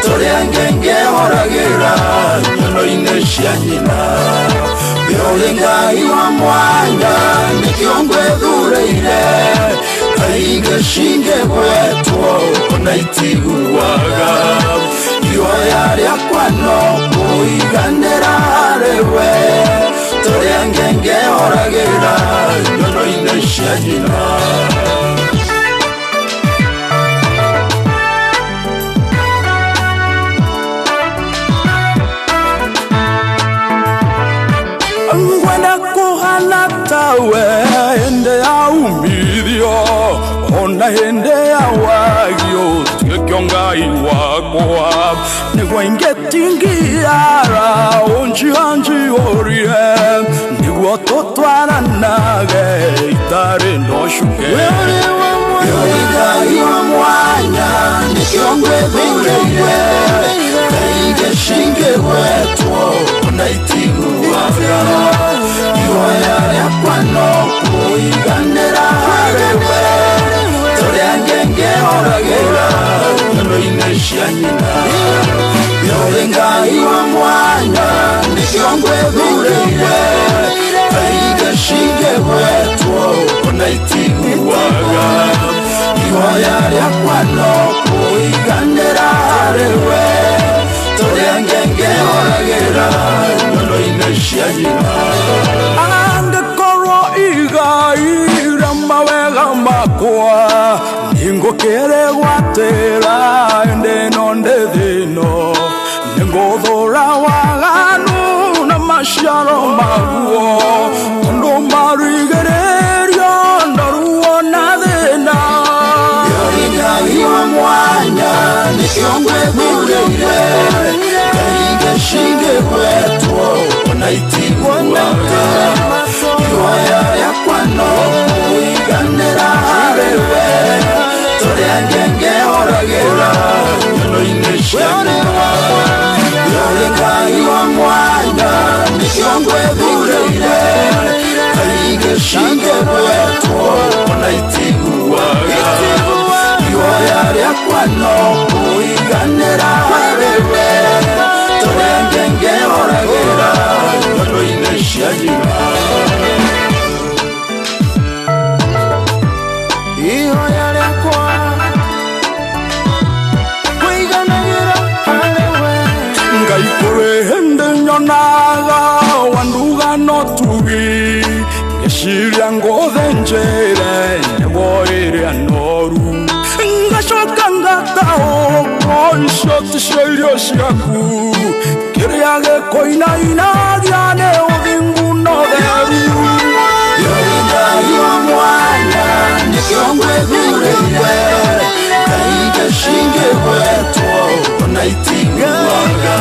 toria ngenge oragira no inesia nyina yorenga iyo mwanya nikongwe thureire kaige shinge wetwo naitiguaga iwaya yakwa no kuiganira rewe toria ngenge oragira no inesia nyina ngwenda kuhana tawe ende ya umithio ona ende ya wagio tukekyongai wakwa nigwa ingetingiara onjihanji orie nigwa totwaranage itare noshuke yoringa iwa mwanya nikyongwe thureire kaige shinge wetwo naitiguaga iwaya yakwa no kuiganira rewe toria ngenge oragira no inesia nyina yorenga iwa mwanya nikyongwe thureire kaige shinge wetwo naitiguaga iwaya yakwa no kuiganira rewe toria ngenge oragira no inesia nyina angekoro igaira mawega makwa ningokere gwatera ende nonde thino ningothora waganu na masharo maguo ndo marigererio ndaruo na thina yoringa iwa mwanya nikyongwe thureire kaige shinge wetwo naitiguaga iwaya yakwa no kuiganira rewe toria ngenge oragira no inesia yorenga iwa mwanya nikyongwe thureire kaige shinge wetwo naitiguaga iwaya yakwa no kuiganira rewe toria ngenge oragira no inesia ihoya yakwa kuiganira rewe ngaikore hende nyonaga wanduga no tugi ngeshiria ngothe njere neboiria noru ngashoka ngatao koishoti shoirio ciaku kiria gekoinainagia ne uthingu no theru yoringa iwa mwanya nikyongwe thureire kaige shinge wetwo naitiguaga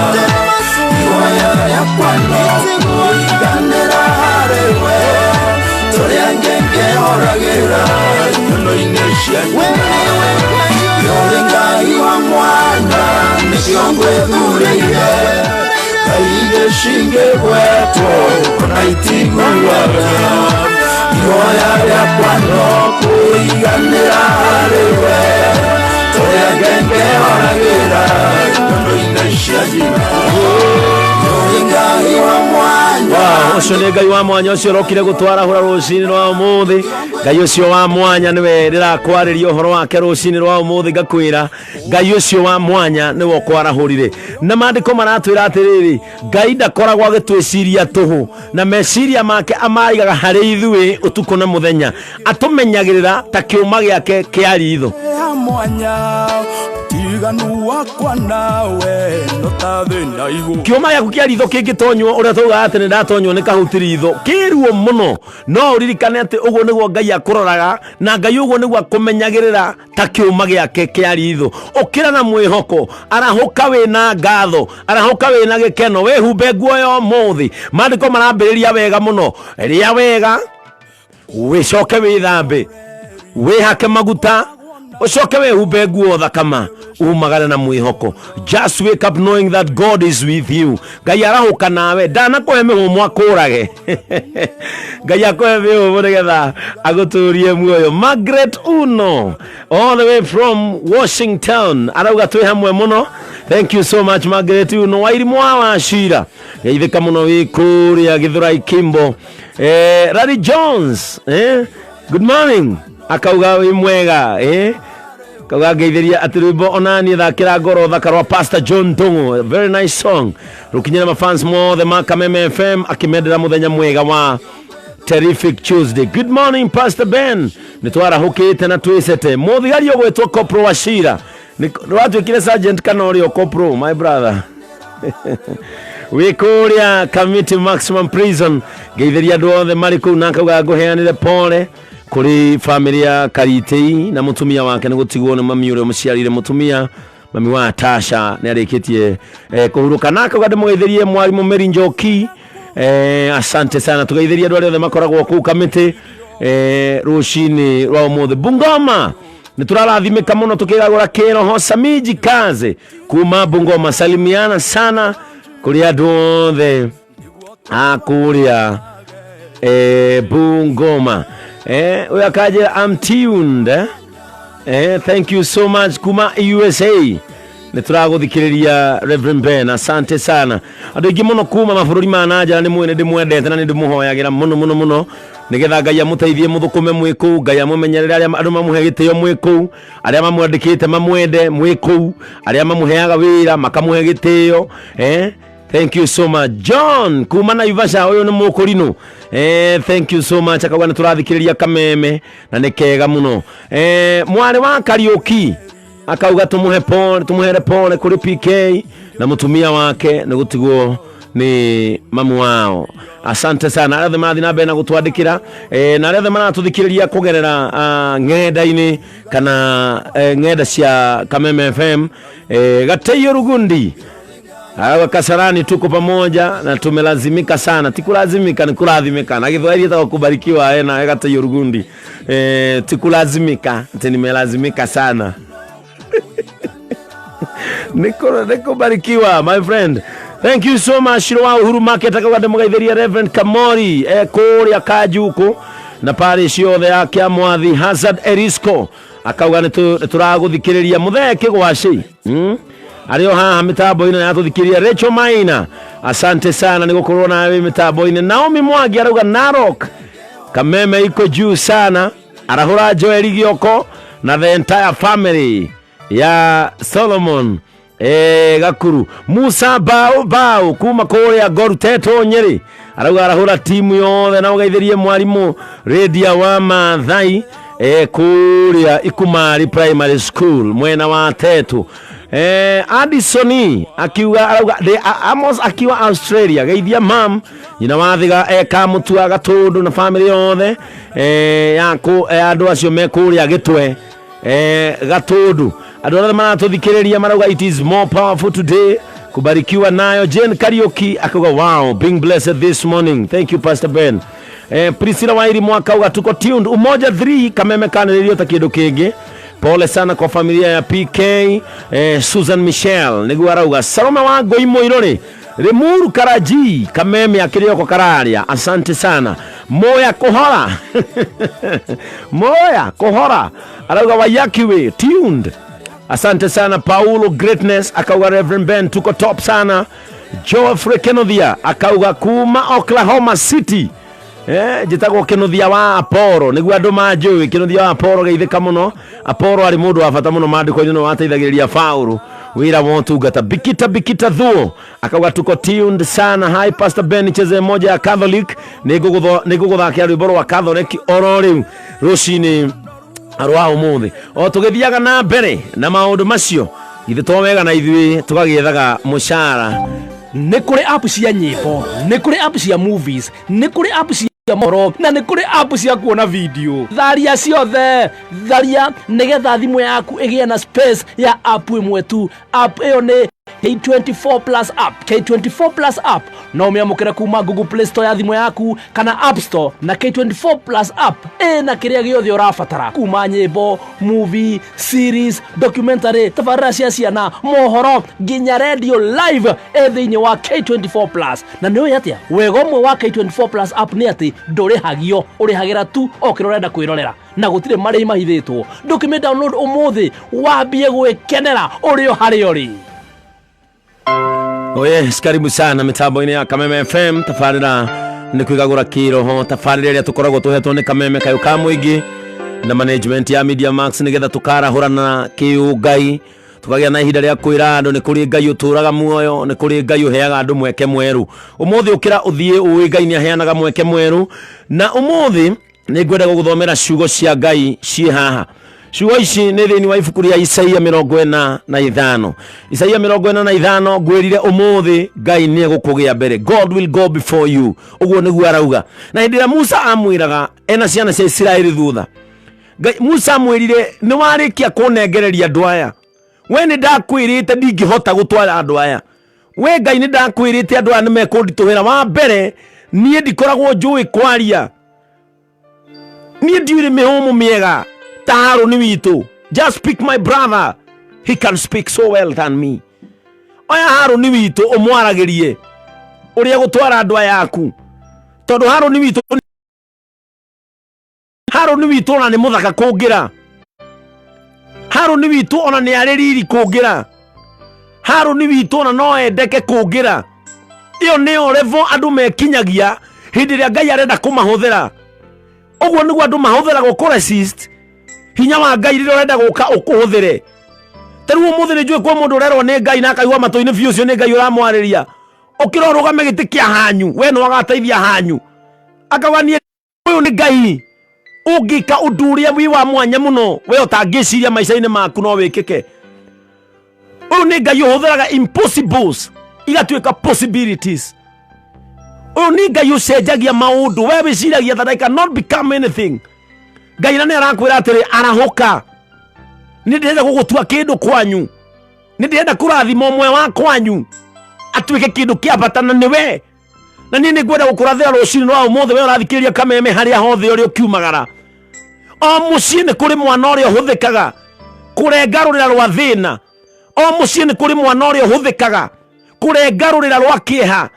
iwaya yakwa no kuiganira rewe toria ngenge oragira no inesia yoringa iwa mwanya nikyongwe thureire kaige shinge wetwo naitiguaga iwaya yakwa no kuiganira rewe toria ngenge oragira no inesia yoringa iwa mwanya ucio nĩ Ngai wa mwanya ucio rokire gutwara hura rucini rwa umuthi Ngai ucio wa mwanya niwe ndirakwarĩria ũhoro wake rucini rwa umuthi ngakwĩra Ngai ucio wa mwanya niwe kwarahũrire na maandĩko maratwĩra atĩrĩrĩ Ngai ndakoragwo agĩtwĩciria tũhũ na meciria make amaigaga harĩ ithuĩ ũtukũ na mũthenya atũmenyagĩrĩra ta kĩũma gĩake kĩa ritho mwanya tiganu wakwa nawe no tathina igũ kiũma gĩaku kĩa ritho kĩngĩtonywo ũrĩa tũugaga atĩ nĩ ndatonywo nĩ kahuti ritho kĩruo mũno no ũririkane atĩ ũguo nĩguo Ngai akũroraga na Ngai ũguo nĩguo akũmenyagĩrĩra ta kĩũma gĩake kĩa ritho ũkĩra na mwĩhoko arahũka wĩna ngatho arahũka wĩna gĩkeno wĩhumbe nguo ya ũmũthĩ maandĩko marambĩrĩria wega mũno rĩa wega wĩcoke wĩthambe we hake maguta ucoke we humbe nguo thakama umagare na mwihoko. Just wake up knowing that God is with you. Ngai arahuka nawe ndanakuhe mihumo akurage Ngai akuhe mihumo nigetha aguturie muoyo. Margaret Uno all the way from Washington arauga twi hamwe muno. Thank you so much Margaret Uno wairimu wa shira geithika muno wikuria Githurai Kimbo. Rari Jones good morning akauga wi mwega kauga geithiria atirwimbo onani thakira ngoro thakarwa Pastor John Tongo. Very nice song. Rukinyira ma fans mothe ma Kameme FM akimendera muthenya mwega wa Terrific Tuesday. Good morning Pastor Ben. Nitwara hukite na twisete muthigari ogwetwo Kopro wa Shira ni watu kile Sergeant Kanori Kopro my brother wikuria Committee Maximum Prison geithiria duothe mariku na kauga nguheanire pole kuri familia Karitei na mutumia wake ngutigwo na mami ure muciarire mutumia mami wa Tasha ni arikitie kuhuruka nako gade mugeithirie mwarimu Mary Njoki. Asante sana tugeithiria andu othe makoragwo ku Committee rushini rwa mothe Bungoma niturathimika muno tukigagura Kiroho Samiji kaze kuma Bungoma. Salimiana sana kuri andu othe akuria Bungoma. We akaje I'm tuned. Thank you so much kuma USA. Nituraguthikiriria Reverend Ben. Asante sana. Andu ingi muno kuma mabũrũri ma nanja ni mwene ndimwendete na ndimuhoyagira muno nigetha Ngai amuteithie muthukume mwiku. Ngai amumenyerere aria andu mamuhe gitio mwiku, aria mamwandikite mamwende mwiku, aria mamuheaga wira makamuhe gitio. Thank you so much John kuma na Ivasha uyu ni mukurino. Thank you so much akauga niturathikiriria Kameme na nikega muno. Mwari wa Kariuki akauga tumuhere pole kuri PK na mutumia wake nigutigwo ni mamu wao. Asante sana arathe mathi na bena gutwandikira na arathe maratuthikiriria kugerera ng'enda-ini kana ng'enda cia Kameme FM. Gateyo Rugundi hawa Kasarani tuko pamoja na tumelazimika sana. Tikulazimika ni kulathimika. Na Githwahili hata kubarikiwa na Gateyo Rugundi. Tikulazimika, nimelazimika sana. Niko barikiwa my friend. Thank you so much Shirwa Uhuru Market akawade mugaithiria Reverend Kamori kuria Kajuko na pale ciothe yake amwathi Hazard Erisco akauga nituraguthikiriria mutheke gwaci ario haha mitambo-ini na tuthikiriria Rachel Maina. Asante sana nigukorwo nawe mitambo-ini. Naomi Mwangi arauga Narok Kameme iko juu sana arahura Joel Gioko na the entire family ya Solomon Gakuru. Musa Bao kuma kuria Goruteto Nyeri arauga arahura timu yothe na ugaithirie mwarimu Radio wa Mathai kuria Ikumari Primary School mwena wa Tetu. Addisoni akiuga arauga Amos akiwa Australia geithia mam nyina wathiga Kamutua Gatundu na family yothe yako andu acio mekuria Gitwe Gatundu. Andu othe maratuthikiriria marauga it is more powerful today. Kubarikiwa nayo. Jane Karaoke akauga wow being blessed this morning. Thank you Pastor Ben. Priscilla Wairi mwaka uga tuko tuned. Umoja 3 Kameme kanelio ta kindu kingi. Pole sana kwa familia ya PK. Susan Michelle nigu arauga Salome wa Goimo Irore Remuru Karaji Kameme akirio kwa Kararia. Asante sana. Moya Kohora Moya Kohora arauga Wayakiwe tuned. Asante sana Paulo Greatness akauga Reverend Ben tuko top sana. Geoffrey Kenothia akauga kuma Oklahoma City jitagwo Kenothia wa Aporo niguo andu manjui Kenothia wa Aporo geithika muno. Aporo ari mundu wa bata muno mandiko-ini no ateithagiriria Paulo wira wotungata. Bikita Thuo akauga tuko tuned sana. Hi Pastor Ben cheze moja ya Catholic niguguthakira rwimbo rwa Catholic oro riu rucini arwa umuthi o tugithiaga na mbere na maundu macio ithe twomega na ithui tugagiethaga mushara. Nĩ kũrĩ app cia nyĩmbo, nĩ kũrĩ app cia movies, nĩ kũrĩ app cia mohoro na nĩ kũrĩ app cia kuona video. Tharia ciothe, tharia nĩgetha thimũ yaku ĩgĩe na space ya app ĩmwe tu. App ĩyo nĩ K24 Plus app. K24 Plus app no umeamukira kuma Google Play Store ya thimu yaku kana App Store, na K24 Plus app na kiria giothe urabatara kuma nyimbo, movie, series, documentary, tabarĩra cia ciana, mohoro nginya radio live thiini wa K24 Plus. Na nĩ atia wega mwe wa K24 Plus app nĩ ati ndũrĩhagio, ũrĩhagĩra tu okĩrorenda kwĩrorera na gũtirĩ marĩhi mahithĩtwo. Ndũkĩmĩ download ũmũthĩ wambie gwĩkenera ũrĩ o harĩa ũrĩ. Oye, karibu sana mitambo-inĩ ya Kameme FM. Tabarĩra nĩ Kwigagura Kiroho, tabarĩra ĩrĩa tũkoragwo tũhetwo nĩ Kameme kayũ ka mũingĩ na management ya Media Max nĩgetha tũkarahũrana kĩũngai, tukagĩa na ihinda rĩa kwĩra andũ nĩ kũrĩ Ngai ũtũraga muoyo, nĩ kũrĩ Ngai ũheaga andũ mweke mwerũ. Ũmũthĩ ũkĩra ũthiĩ ũĩ Ngai nĩ aheanaga mweke mwerũ, na ũmũthĩ nĩ ngwenda gũgũthomera ciugo cia Ngai ciĩ haha. Ciugo ici nĩ thĩinĩ wa ibuku rĩa Isaia 45. Isaia 45 ngwĩrire ũmũthĩ Ngai nĩ egũkũgĩa mbere. God will go before you. Ũguo nĩguo arauga. Na hĩndĩ ĩrĩa Musa amwĩraga ena ciana cia Isiraeli thutha, Musa amwĩrire nĩ warĩkia kũnengereria andũ aya. We nĩ ndakwĩrĩte ndingĩhota gũtwara andũ aya. We Ngai nĩ ndakwĩrĩte andũ aya nĩ mekũnditũhĩra. Wa mbere niĩ ndikoragwo njũĩ kwaria. Niĩ ndiũrĩ mĩhũmũ mĩega ta Harũni witũ. Just pick my brother, he can speak so well than me. Oya Harũni witũ ũmwaragĩrie ũrĩa gũtwara andũ aya aku, tondũ Harũni witũ ona nĩ mũthaka kũngĩra. Harũni witũ ona nĩ arĩ riri kũngĩra. Harũni witũ ona no endeke kũngĩra. Iyo nĩyo level andũ mekinyagia hĩndĩ ĩrĩa Ngai arenda kũmahũthĩra. Ũguo nĩguo andũ mahũthĩragwo kũresist hinya wa Ngai rĩrĩa ũrenda gũka ũkũhũthĩre. Tarĩu ũmũthĩ nĩ njũĩ kwa mũndũ ũrerwo nĩ Ngai na akaigua matũ-inĩ biũ ũcio nĩ Ngai ũramwarĩria. Ũkĩra ũrũgame gĩtĩ kĩa hanyu, we no agateithia hanyu. Akawani ũyũ nĩ Ngai. Ũngĩka ũndũ ũrĩa wĩ wa mwanya mũno, we ũtangĩciria maica-inĩ maku no wĩkĩke. Ũyũ nĩ Ngai ũhũthĩraga impossibles igatuĩka possibilities. Ũyũ nĩ Ngai ũcenjagia maũndũ. We wĩciragia that I cannot become anything. Ngai nĩ arakwĩra atĩrĩ arahũka. Nĩ ndĩrenda gũgũtua kĩndũ kwanyu. Nĩ ndĩrenda kũrathima ũmwe wa kwanyu atuĩke kĩndũ kĩa bata na nĩwe. Na niĩ nĩ ngwenda gũkũrathĩra rũciinĩ rwa ũmũthĩ we ũrathikĩrĩria Kameme harĩa hothe ũrĩ ũkiumagara. O mũciĩ nĩ kũrĩ mwana ũrĩa ũhũthĩkaga kũrenga rũrĩra rwa thĩna. O mũciĩ nĩ kũrĩ mwana ũrĩa ũhũthĩkaga kũrenga rũrĩra rwa kĩeha.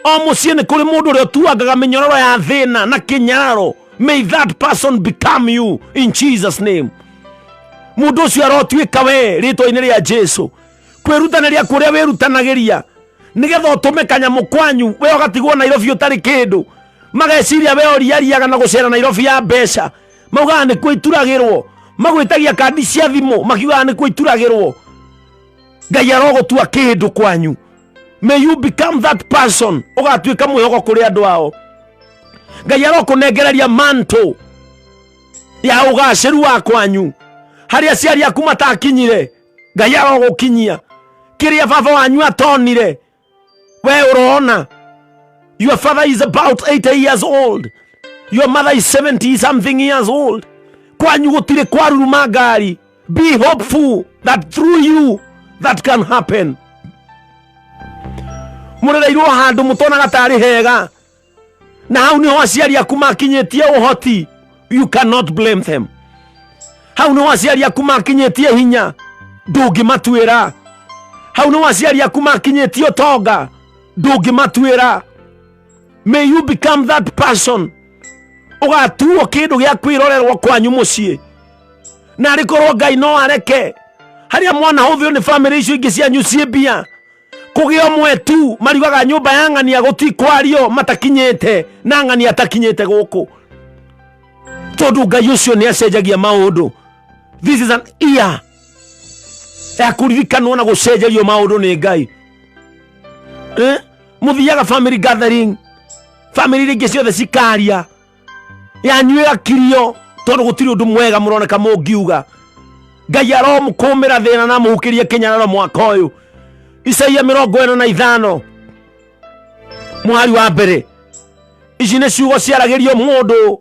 O mũciĩ nĩ kũrĩ mũndũ ũrĩa ũtuangaga mĩnyororo ya thĩna na kĩnyararo. May that person become you in Jesus name. Mũndũ ũcio arotuĩka we rĩtwa-inĩ rĩa Jesu. Kwĩrutanĩria kũrĩa wĩrutanagĩria nĩgetha ũtũme kanyamũ kwanyu we ũgatigwo Nairobi ũtarĩ kĩndũ. Mageciria we ũriariaga na gũcera Nairobi ya mbeca. Maugaga nĩ kuo ituragĩrwo. Magwĩtagia kandi cia thimũ makiugaga nĩ kuo ituragĩrwo. Ngai arogũtua kĩndũ kwanyu. May you become that person. Ũgatuĩka mwĩhoko kũrĩ andũ ao. Ngai arokũnengereria manto ya ũgacĩru wa kwanyu. Harĩa aciari aku matakinyire Ngai arogũkinyia. Kĩrĩa baba wanyu atonire we ũrona. Your father is about 80 years old. Your mother is 70 something years old. Kwanyu gũtirĩ kwaruruma ngari. Be hopeful that through you that can happen. Mũrereirwo handũ mũtonaga tarĩ hega. Na hau nĩho aciari aku makinyĩtie ũhoti. You cannot blame them. Hau nĩho aciari aku makinyĩtie hinya. Ndũngĩmatuĩra. Hau nĩho aciari aku makinyĩtie ũtonga. Ndũngĩmatuĩra. May you become that person. Ũgatuo kĩndũ gĩa kwĩrorerwo kwanyu mũciĩ. Na arĩkorwo Ngai no areke harĩa mwana hũthio nĩ family icio ingĩ cianyu ciĩ mbia. Kũgĩa ũmwe tu mariugaga nyũmba ya ng'ania gũtikwario matakinyĩte na ng'ania atakinyĩte gũkũ. Tondũ Ngai ũcio nĩ acenjagia maũndũ. This is an ear ya kũririkanwo na gũcenjerio maũndũ nĩ Ngai. Mũthiaga family gathering, family ingĩ ciothe cikaria yanyu ĩgakirio tondũ gũtirĩ ũndũ mwega mũroneka mũngiuga. Ngai aromũkũmĩra thĩna na mũhukĩrie kĩnyararo mwaka ũyũ. Isaia 45 mũhari wa mbere. Ici nĩ ciugo ciaragĩrio mũndũ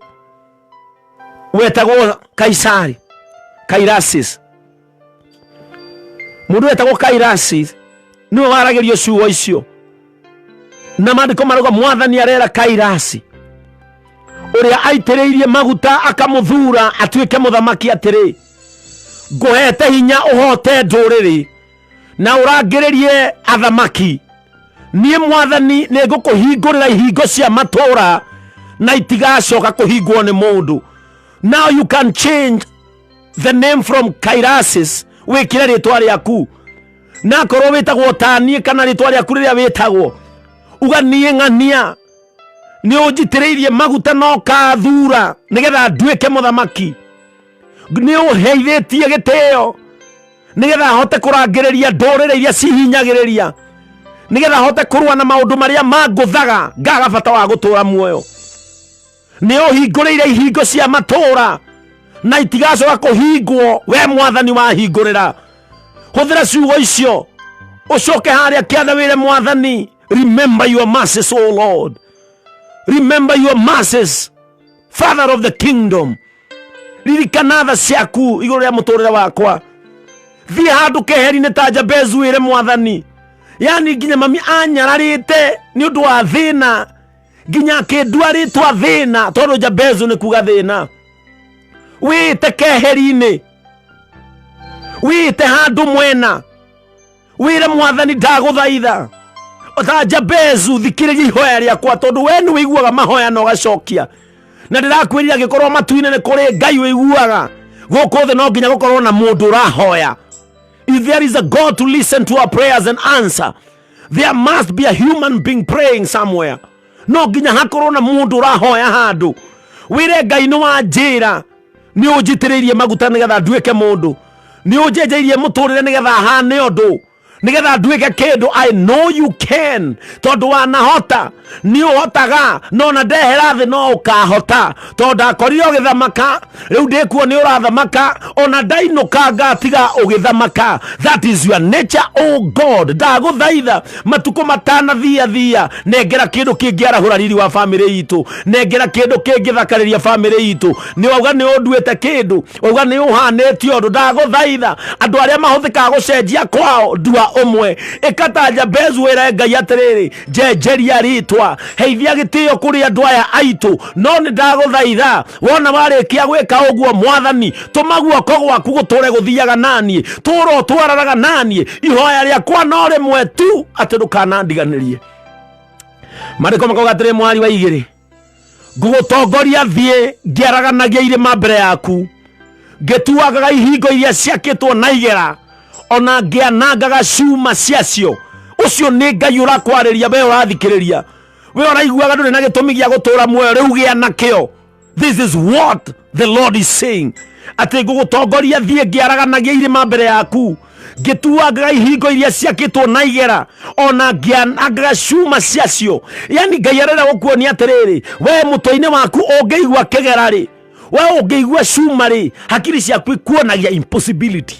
wetagwo Kairasis. Mũndũ wetagwo Kairasis niwe waragerio ciugo icio na mandiko maruga mwathani arera Kairasi uria aitiriirie maguta akamuthura atuike muthamaki atiri nguhete hinya uhote nduriri na urangiririe athamaki nie mwathani nigukuhingurira ihingo cia matura na itigacoka kuhingwo ni mundu. Now you can change the name from Kairasis wikire ritwa riaku na korwo witagwo tanie kana ritwa riaku riria witagwo uganie ng'ania ni unjitiriirie maguta no kathura nigetha nduike muthamaki ni uheithitie giteo nigetha hote kurangiriria ndurire iria cihinyagiriria nigetha hote kurua na maundu maria manguthaga ngaga bata wa gutura muoyo ni uhingurire ihingo cia matura na itigacoka kuhingwo we mwathani wahingurira huthira ciugo icio ucoke haria kiatha wire mwathani. Remember your mercies, O Lord. Remember your mercies, Father of the kingdom. Ririkana tha ciaku iguru ria muturire wakwa. Thie handu keheri-ini ta Jabezu wire mwathani, yani nginya mami anyararite ni undu wa thina, nginya kindua ritwa thina tondu Jabezu ni kuga thina. Wite keheri-ini, wite handu mwena, wire mwathani ndaguthaitha ota Jabezu thikiriria ihoya riakwa tondu we ni wiguaga mahoya no gacokia na ndirakwirira gikorwo matuine ni kuri Ngai wiguaga guku thi no nginya gukorwo na mundu rahoya. If there is a God to listen to our prayers and answer, there must be a human being praying somewhere. No nginya hakorwo na mundu rahoya handu wire Ngai ni wanjira ni unjitiriirie maguta nigetha nduike mundu, ni unjenjeirie muturire nigetha hane undu nigetha nduike kindu. I know you can tondu wanahota ni uhotaga no na ndehera thi no ukahota tondu akorire ugithamaka riu ndikuo ni urathamaka ona ndainuka ngatiga ugithamaka. That is your nature, oh God. Ndaguthaitha matuko matana thia nengera kindu kingiarahura riri wa family itu, nengera kindu kingithakariria family itu. Ni wauga ni unduite kindu, wauga ni uhanetio undu. Ndaguthaitha andu aria mahuthikaga gucenjia kwao ndua umwe ikata Jabezu wira Ngai atiriri njenjeria ritwa heithia gitio kuri andu aya aitu. No ni ndaguthaitha wona warikia gwika uguo mwathani tumaguoko gwaku guture guthiaga nanie turo twararaga nanie ihoya riakwa no rimwe tu ati ndukanandiganirie. Mariko makogatire mwari wa igiri ngugutongoria thie ngiaraganagia irima mbere yaku ngituagaga ihingo iria ciakitwo na igera ona ngianangaga ciuma ciacio. Ucio ni Ngai urakwariria we urathikiriria we uraiguaga nduri na gitumi gia gutura muoyo riu gia nakio. This is what the Lord is saying, ati ngugutongoria thie ngiaraganagia irima mbere yaku ngituagaga ihingo iria ciakitwo na igera ona ngianangaga ciuma ciacio. Yani Ngai arera gukuonia atiriri we mutoine waku ungiigua kigera ri, we ungiigua ciuma ri, hakiri ciaku ikuonagia impossibility.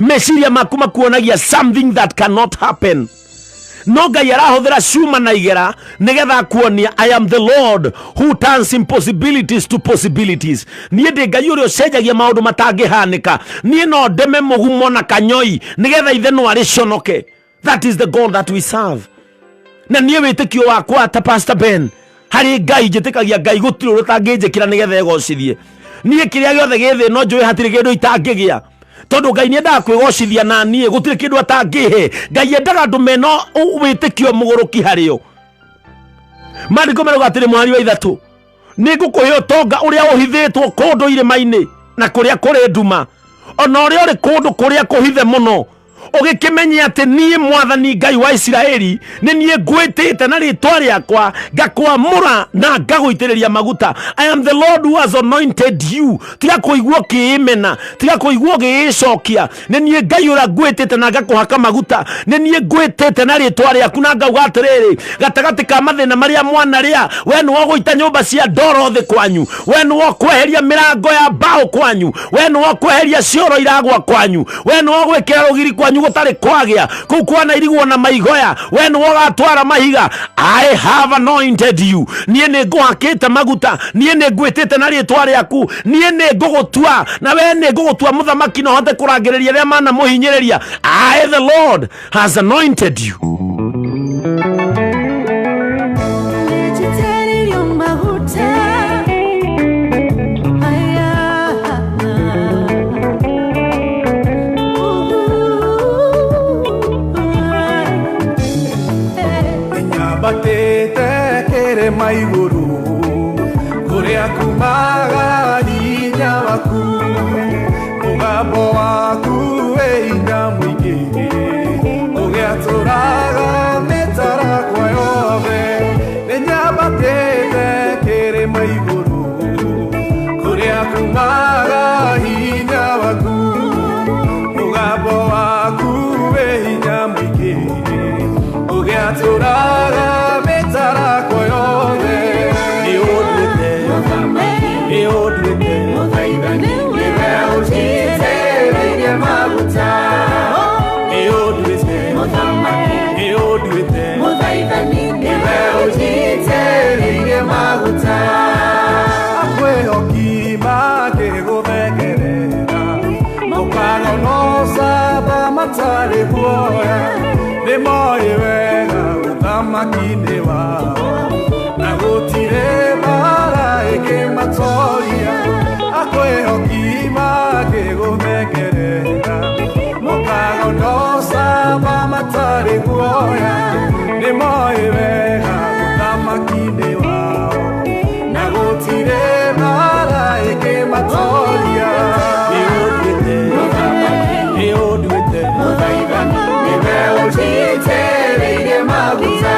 Meciria maku makuonagia something that cannot happen. No Ngai arahuthira ciuma na igera nigetha kuonia I am the Lord who turns impossibilities to possibilities. Nie ndi Ngai uria ucenjagia maundu matangihanika. Nie no ndeme mugumo na kanyoi nigetha ithe no ariconoke. That is the God that we serve. Na nie witikio wakwa ta Pastor Ben hari Ngai njitikagia Ngai gutiri rutanginjikira nigetha egocithie. Nie kiria giothe githi no njui hatiri kindu itangigia tondu Ngai ni endaga kwigocithia na nie gutiri kindu atangihe. Ngai endaga andu meno witikio muguruki hario. Mandiko meroga atiri mwari wa ithatu ni ngukuhe utonga uria uhithitwo kundu irima-ini na kuria kuri nduma ona uria uri kundu kuria kuhithe muno ugikimenya ati nie mwathani Ngai wa Israeli ni nie ngwitite na ritwa riakwa ngakwamura na ngaguitiriria maguta. I am the Lord who has anointed you. Tiga kuigua kiimena, tiga kuigua gicokia. Ni nie Ngai ura ngwitite na ngakuhaka maguta. Ni nie ngwitite na ritwa riaku na ngauga atiriri gatagati ka mathina maria mwana ria we ni woguita nyumba cia ndoro thi kwanyu, we ni wokweheria mirango ya mbao kwanyu, we ni wokweheria cioro iragwa kwanyu, we ni wogwikira rugiri kwanyu kwanyu gutari kwagia kuu kwanarigwo na maigoya we ni wogatwara mahiga. I have anointed you. Nie ni nguhakite maguta, nie ni ngwitite na ritwa riaku, nie ni ngugutua na we ni ngugutua muthamaki no hote kurangiriria ria mana muhinyiriria. I the Lord has anointed you. Batete kere maiguru kuria kumaga hinya waku mugambo waku weina mwingi ugiaturaga mitara kwa yothe. Ninyabatete kere maiguru kuria kumaga hinya waku mugambo waku weina mwingi ugiaturaga makine wao na gutire bara ikimatoria akwehokiima kigumekerera mukagonosa bamatari guoya ni moi wega makine wao na gutire bara ikimatoria iodwete niweujitereire maguta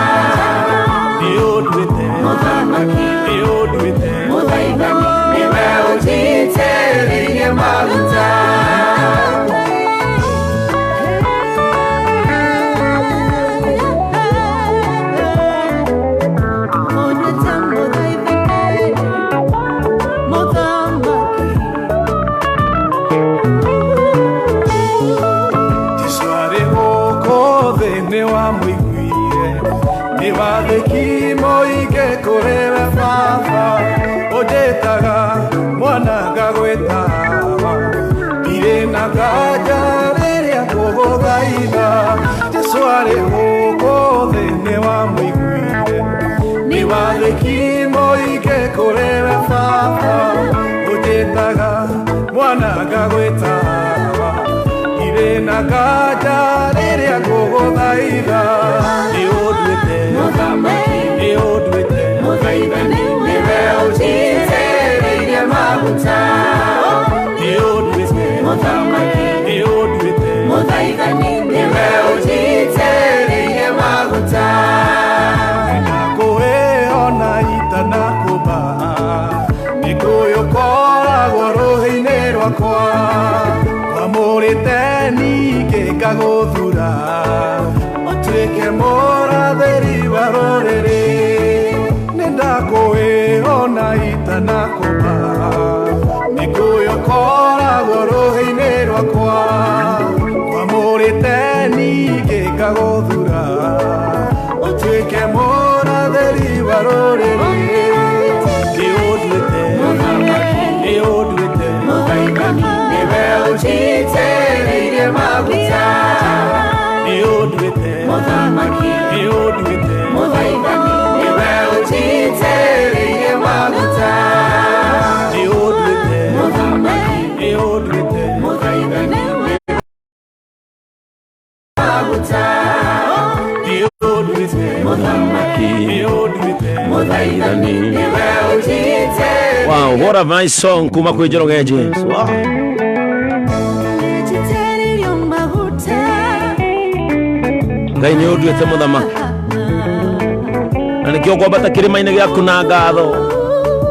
Gagothura otuike mora deriva rorere nenda koe ona itana koba nikuyo kora goroheine rwakwa kwamurite nige gagothura otuike mora deriva rorere iodwete niwe ujitereire maguta iodwete niwe ujitereire maguta iodwete Wow, what a nice song kuma Kwigagura James. Wow. Ngai ni udwete muthamaki na nikio kwambata kirima-ini giaku na ngatho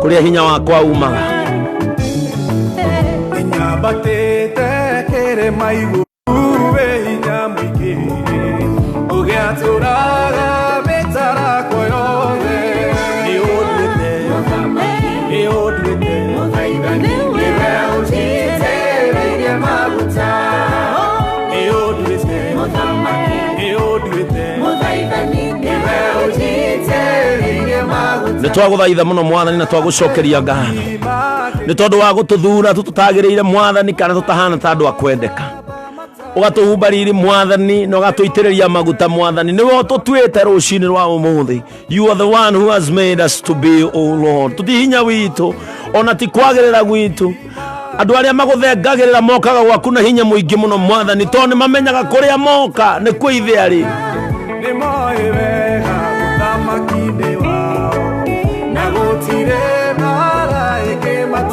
kuria hinya wakwa umaga nyambatite kirima iguru we hinya mwingi ugiaturaga mitara kwa yothe iodwete niwe ujitereire maguta iodwete nĩ twagũthaitha mũno Mwathani na twagucokeria ngatho nĩ tondũ wa gũtũthura tũtagĩrĩire Mwathani kana tũtahana ta andũ a kwendeka ũgatũhumba riri Mwathani na ũgatũitĩrĩria maguta Mwathani nĩwe ũtũtuĩte rũcinĩ rwa ũmũthĩ. You are the one who has made us to be, O Lord. Tũtihinya witũ ona ti kwagĩrĩra gwitũ. Andũ arĩa magũthengagĩrĩra mokaga gwaku na hinya mũingĩ mũno Mwathani tondũ nĩ mamenyaga kũrĩa moka nĩ kũ ithe arĩ. Nĩ moĩ wega mũthamaki-inĩ wao na gũtirĩ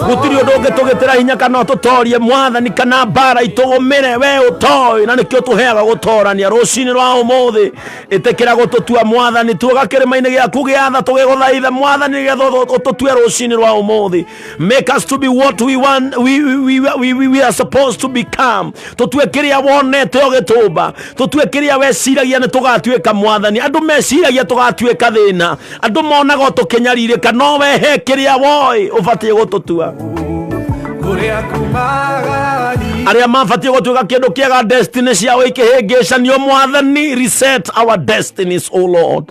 gũtirĩ ũndũ ũngĩtũgĩtĩra hinya kana ũtũtorie Mwathani kana mbara itũgũmĩre we ũtoĩ na nĩkĩo tũheaga gũtorania rũcinĩ rwa ũmũthĩ. Ĩtĩkĩra gũtũtua Mwathani tuoga kĩrĩma-inĩ gĩaku gĩatha tũgĩgũthaitha Mwathani nĩgetha ũtũtue rũcinĩ rwa ũmũthĩ. Make us to be what we want, we are supposed to become. Tũtue kĩrĩa wonete ũgĩtũmba, tũtue kĩrĩa weciragia nĩ tũgatuĩka Mwathani. Andũ meciragia tũgatuĩka thĩna, andũ monaga tũkĩnyarirĩka, no wehe kĩrĩa woĩ ũbatiĩ gũtũtua. Arĩa mabatiĩ gũtuĩka kĩndũ kĩega destiny ciao ikĩhĩngĩcanio Mwathani, reset our destinies, O Lord.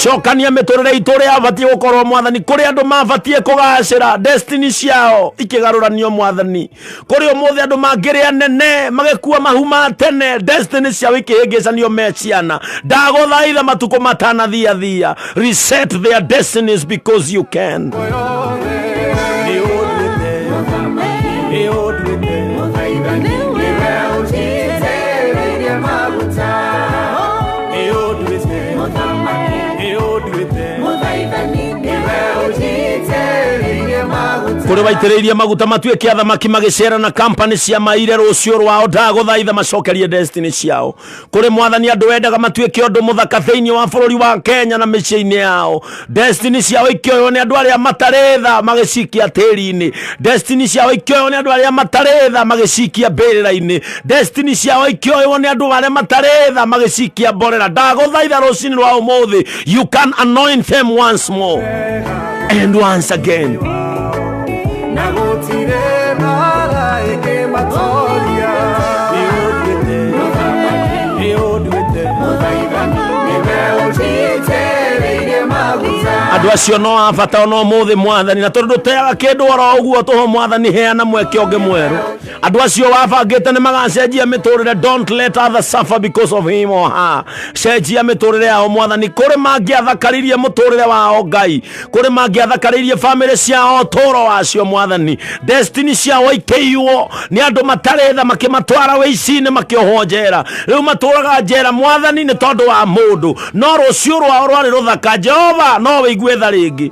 Cokania mĩtũrĩre itũ ũrĩa abatiĩ gũkorwo Mwathani, kũrĩ andũ mabatiĩ kũgacĩra destiny ciao ikĩgarũranio Mwathani, kũrĩ ũmũthĩ andũ mangĩrĩa nene magĩkua mahuma tene destiny ciao ikĩhĩngĩcanio me ciana. Ndagũthaitha matukũ matanathiathia, reset their destinies because you can. Kũrĩ waitĩrĩirie maguta matuĩke athamaki magĩcera na company cia maire rũcio rwao, ndagũthaitha macokerie destiny ciao. Kũrĩ Mwathani andũ wendaga matuĩke ũndũ mũthaka thĩinĩ wa bũrũri wa Kenya na mĩciĩ-inĩ yao, destiny ciao ikĩoywo nĩ andũ arĩa matarĩ tha magĩcikia tĩri-inĩ, destiny ciao ikĩoywo nĩ andũ arĩa matarĩ tha magĩcikia mbĩrĩra-inĩ, destiny ciao ikĩoywo nĩ andũ arĩa matarĩ tha magĩcikia mborera. Ndagũthaitha rũcinĩ rwa ũmũthĩ, you can anoint them once more and once again. Andũ acio no abata no mũthĩ Mwathani, na tondũ ndũteaga kĩndũ oro ũguo tũho Mwathani, heana mweke ũngĩ mwerũ. Andũ acio wabangĩte nĩ magacenjia mĩtũrĩre, don't let others suffer because of him or her. Cenjia mĩtũrĩre yao Mwathani. Kũrĩ mangĩathakaririe mũtũrĩre wao Ngai, kũrĩ mangĩathakaririe family ciao tũro wacio Mwathani, destiny ciao ikĩiywo nĩ andũ matarĩ tha makĩmatwara wĩici-inĩ makĩohwo njera. Rĩu matũraga njera Mwathani nĩ tondũ wa mũndũ, no rũcio rwao rwarĩ rũthaka. Jehova no wĩigue tha rĩngĩ.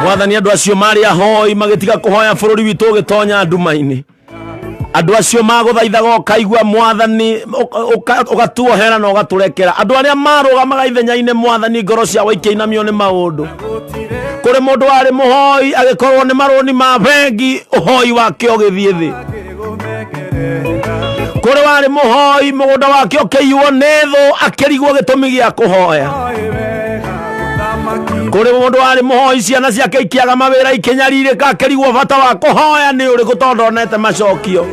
Mwathani andũ acio marĩ ahoi magĩtiga kũhoya bũrũri witũ ũgĩtonya nduma-inĩ. Andũ acio magũthaithaga ũkaigua Mwathani, ũgatuohera na ũgatũrekera. Andũ arĩa marũgamaga ithenya-inĩ Mwathani, ngoro ciao ikĩinamio nĩ maũndũ. Kũrĩ mũndũ warĩ mũhoi agĩkorwo nĩ marũni ma bengi, ũhoi wake ũgĩthiĩ thĩ. Kũrĩ warĩ mũhoi mũgũnda wake ũkĩiywo nĩ thũ, akĩrigwo gĩtũmi gĩa kũhoya. Kũrĩ mũndũ warĩ mũhoi ciana ciake ikĩaga mawĩra ikĩnyarirĩka, akĩrigwo bata wa kũhoya nĩ ũrĩkũ tondũ onete macokio.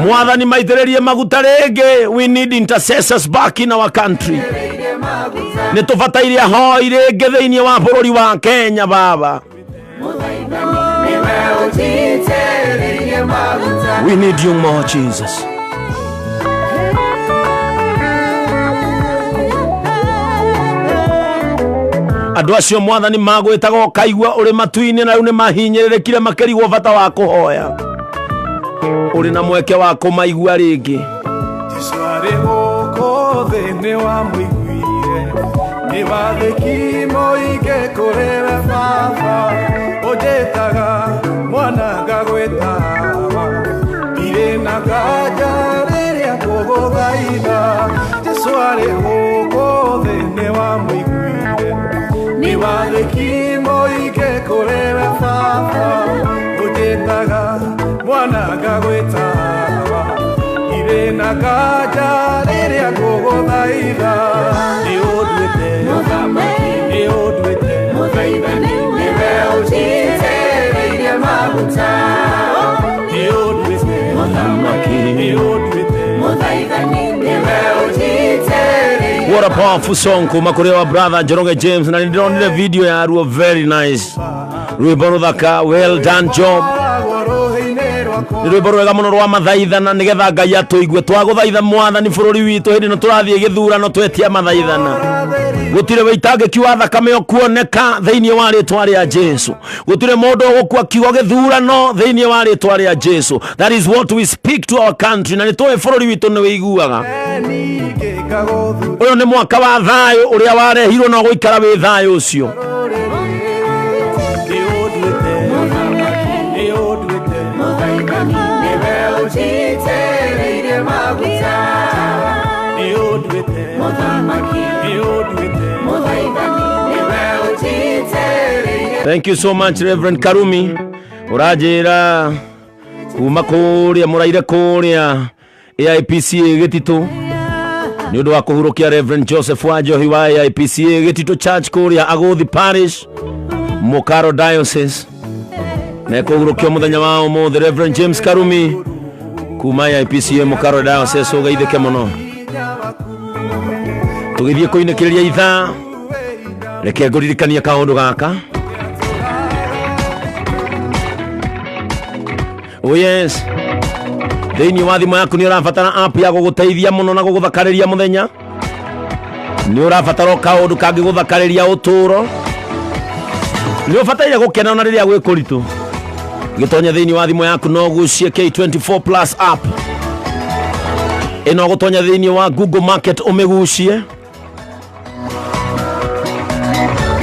Mwathani maitĩrĩrie maguta rĩngĩ. We need intercessors back in our country. Nĩ tũbataire ahoi rĩngĩ thĩinĩ wa bũrũri wa Kenya Baba. We need you more, Jesus. Andũ acio Mwathani magwĩtaga ũkaigua ũrĩ matu-inĩ, na rĩu nĩ mahinyĩrĩrĩkire makĩrigwo bata wa kũhoya. Ũrĩ na mweke wa kũmaigua rĩngĩ. Jesũ arĩ gũkũ thĩinĩ wa mũiguire, nĩ wathĩki mũingĩ kũrĩwe Baba, ũnjĩtaga mwana ngagwĩtaga, irĩ na Tisware hoko thene wa muiguire ni watheki moige kurera baba ujetaga mwana ngagwetaga irena kaja riria nguguthaitha ni unduite ni unduite muthaithani niwe ucitereirie maguta ni unduite ni unduite muthaithani niwe ucitereirie. What a powerful song kuma kuri wa brother Njoroge James, na ndio video ya Aruo, very nice. Rwimbo ruthaka, well done job. Rwimbo rwega muno rwa mathaithana nigetha Ngai atuigue twaguthaitha mwathani bururi witu hindi no turathie githurano twetia mathaithana. Gutire weitangiki wa thakame okuoneka thiini wa ritwa ria Jesu. Gutire mundu gukua kiugo githurano thiini wa ritwa ria Jesu. That is what we speak to our country, na nitwe bururi witu ni wiguaga. Uyu ni mwaka wa thayo uria warehirwo no guikara wi thayo ucio. Thank you so much Reverend Karumi. Urajira kuma kuria muraire kuria AIPCA Gititu ni undu wa kuhurukia Reverend Joseph Wajohi wa AIPCA Gititu Church kuria Aguthi Parish Mukaro Diocese, na kuhurukia muthenya wao mo the Reverend James Karumi kuma AIPCA Mukaro Diocese ugeithike muno. Tugithie kuinekeria itha reke nguririkania kaundu gaka. Oh yes, thiini wa thimu yaku ni urabatara app ya guguteithia muno na guguthakariria muthenya. Ni urabatara kaundu kangi guthakariria uturo. Ni ubataire gukena na riria gwikuritu. Gitonya thiini wa thimu yaku no gucie K24 Plus app. Eno gutonya thiini wa Google Market umegucie.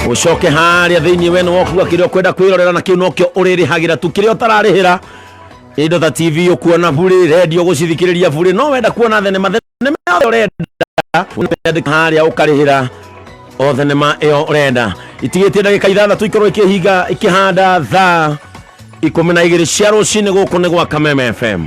Ucoke haria thiini wenu wokuga kirio kwenda kwirorera na kiu nokio uririhagira tu kirio tararihira. Indo ta TV ukuona bure, radio gucithikiriria bure, no wenda kuona thenema urenda unapenda haria ukarihira o thenema eo urenda. Itigite ndagika ithathatũ ikorwo ikihinga ikihanda thaa 12 cia rucini guku ni gwa Kameme FM.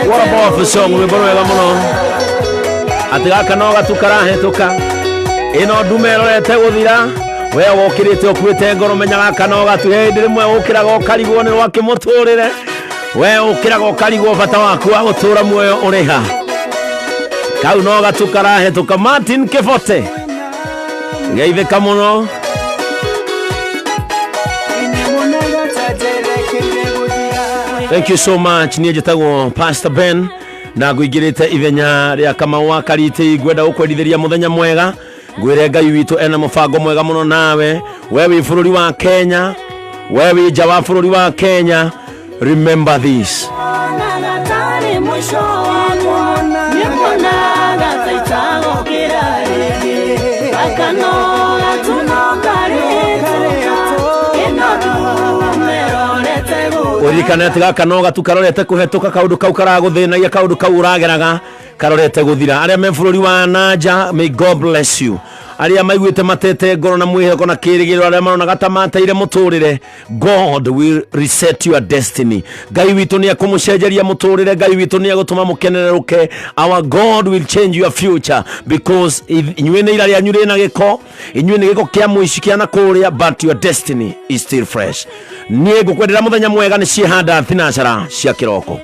What about the song we borwega muno atigaka no gatukarahetuka ino ndumerorete guthira we wokirite okuite ngoro menyaga kana gatuhe ndirimwe ukiraga ukarigwo ni wake muturire we ukiraga ukarigwo bata waku wa gutura muoyo uriha kau no gatukarahetuka Martin Kifote geithika muno Thank you so much. Niye jitagwo Pastor Ben na guigirite ithenya ria Kamau Karite gwenda ukwendithiria muthenya mwega ngwire Ngai witu ena mufango mwega muno nawe wewe bururi wa Kenya wewe jawa bururi wa Kenya remember this Urikana tiga kanoga tukarorete kuhetuka kaundu kau karaguthinagia kaundu kau urageraga karorete guthira aria me bururi wa nanja may God bless you aria maiguite matete ngoro na mwiheko na kirigiro aria marona gatamateire muturire God will reset your destiny Ngai witu ni akumucenjeria muturire Ngai witu ni agutuma mukenereruke our God will change your future because inywe ni iraria nyure na giko inywe ni giko kia muishikia na kuria but your destiny is still fresh nie gukwendera muthenya mwega ni cihanda thinacara cia kiroko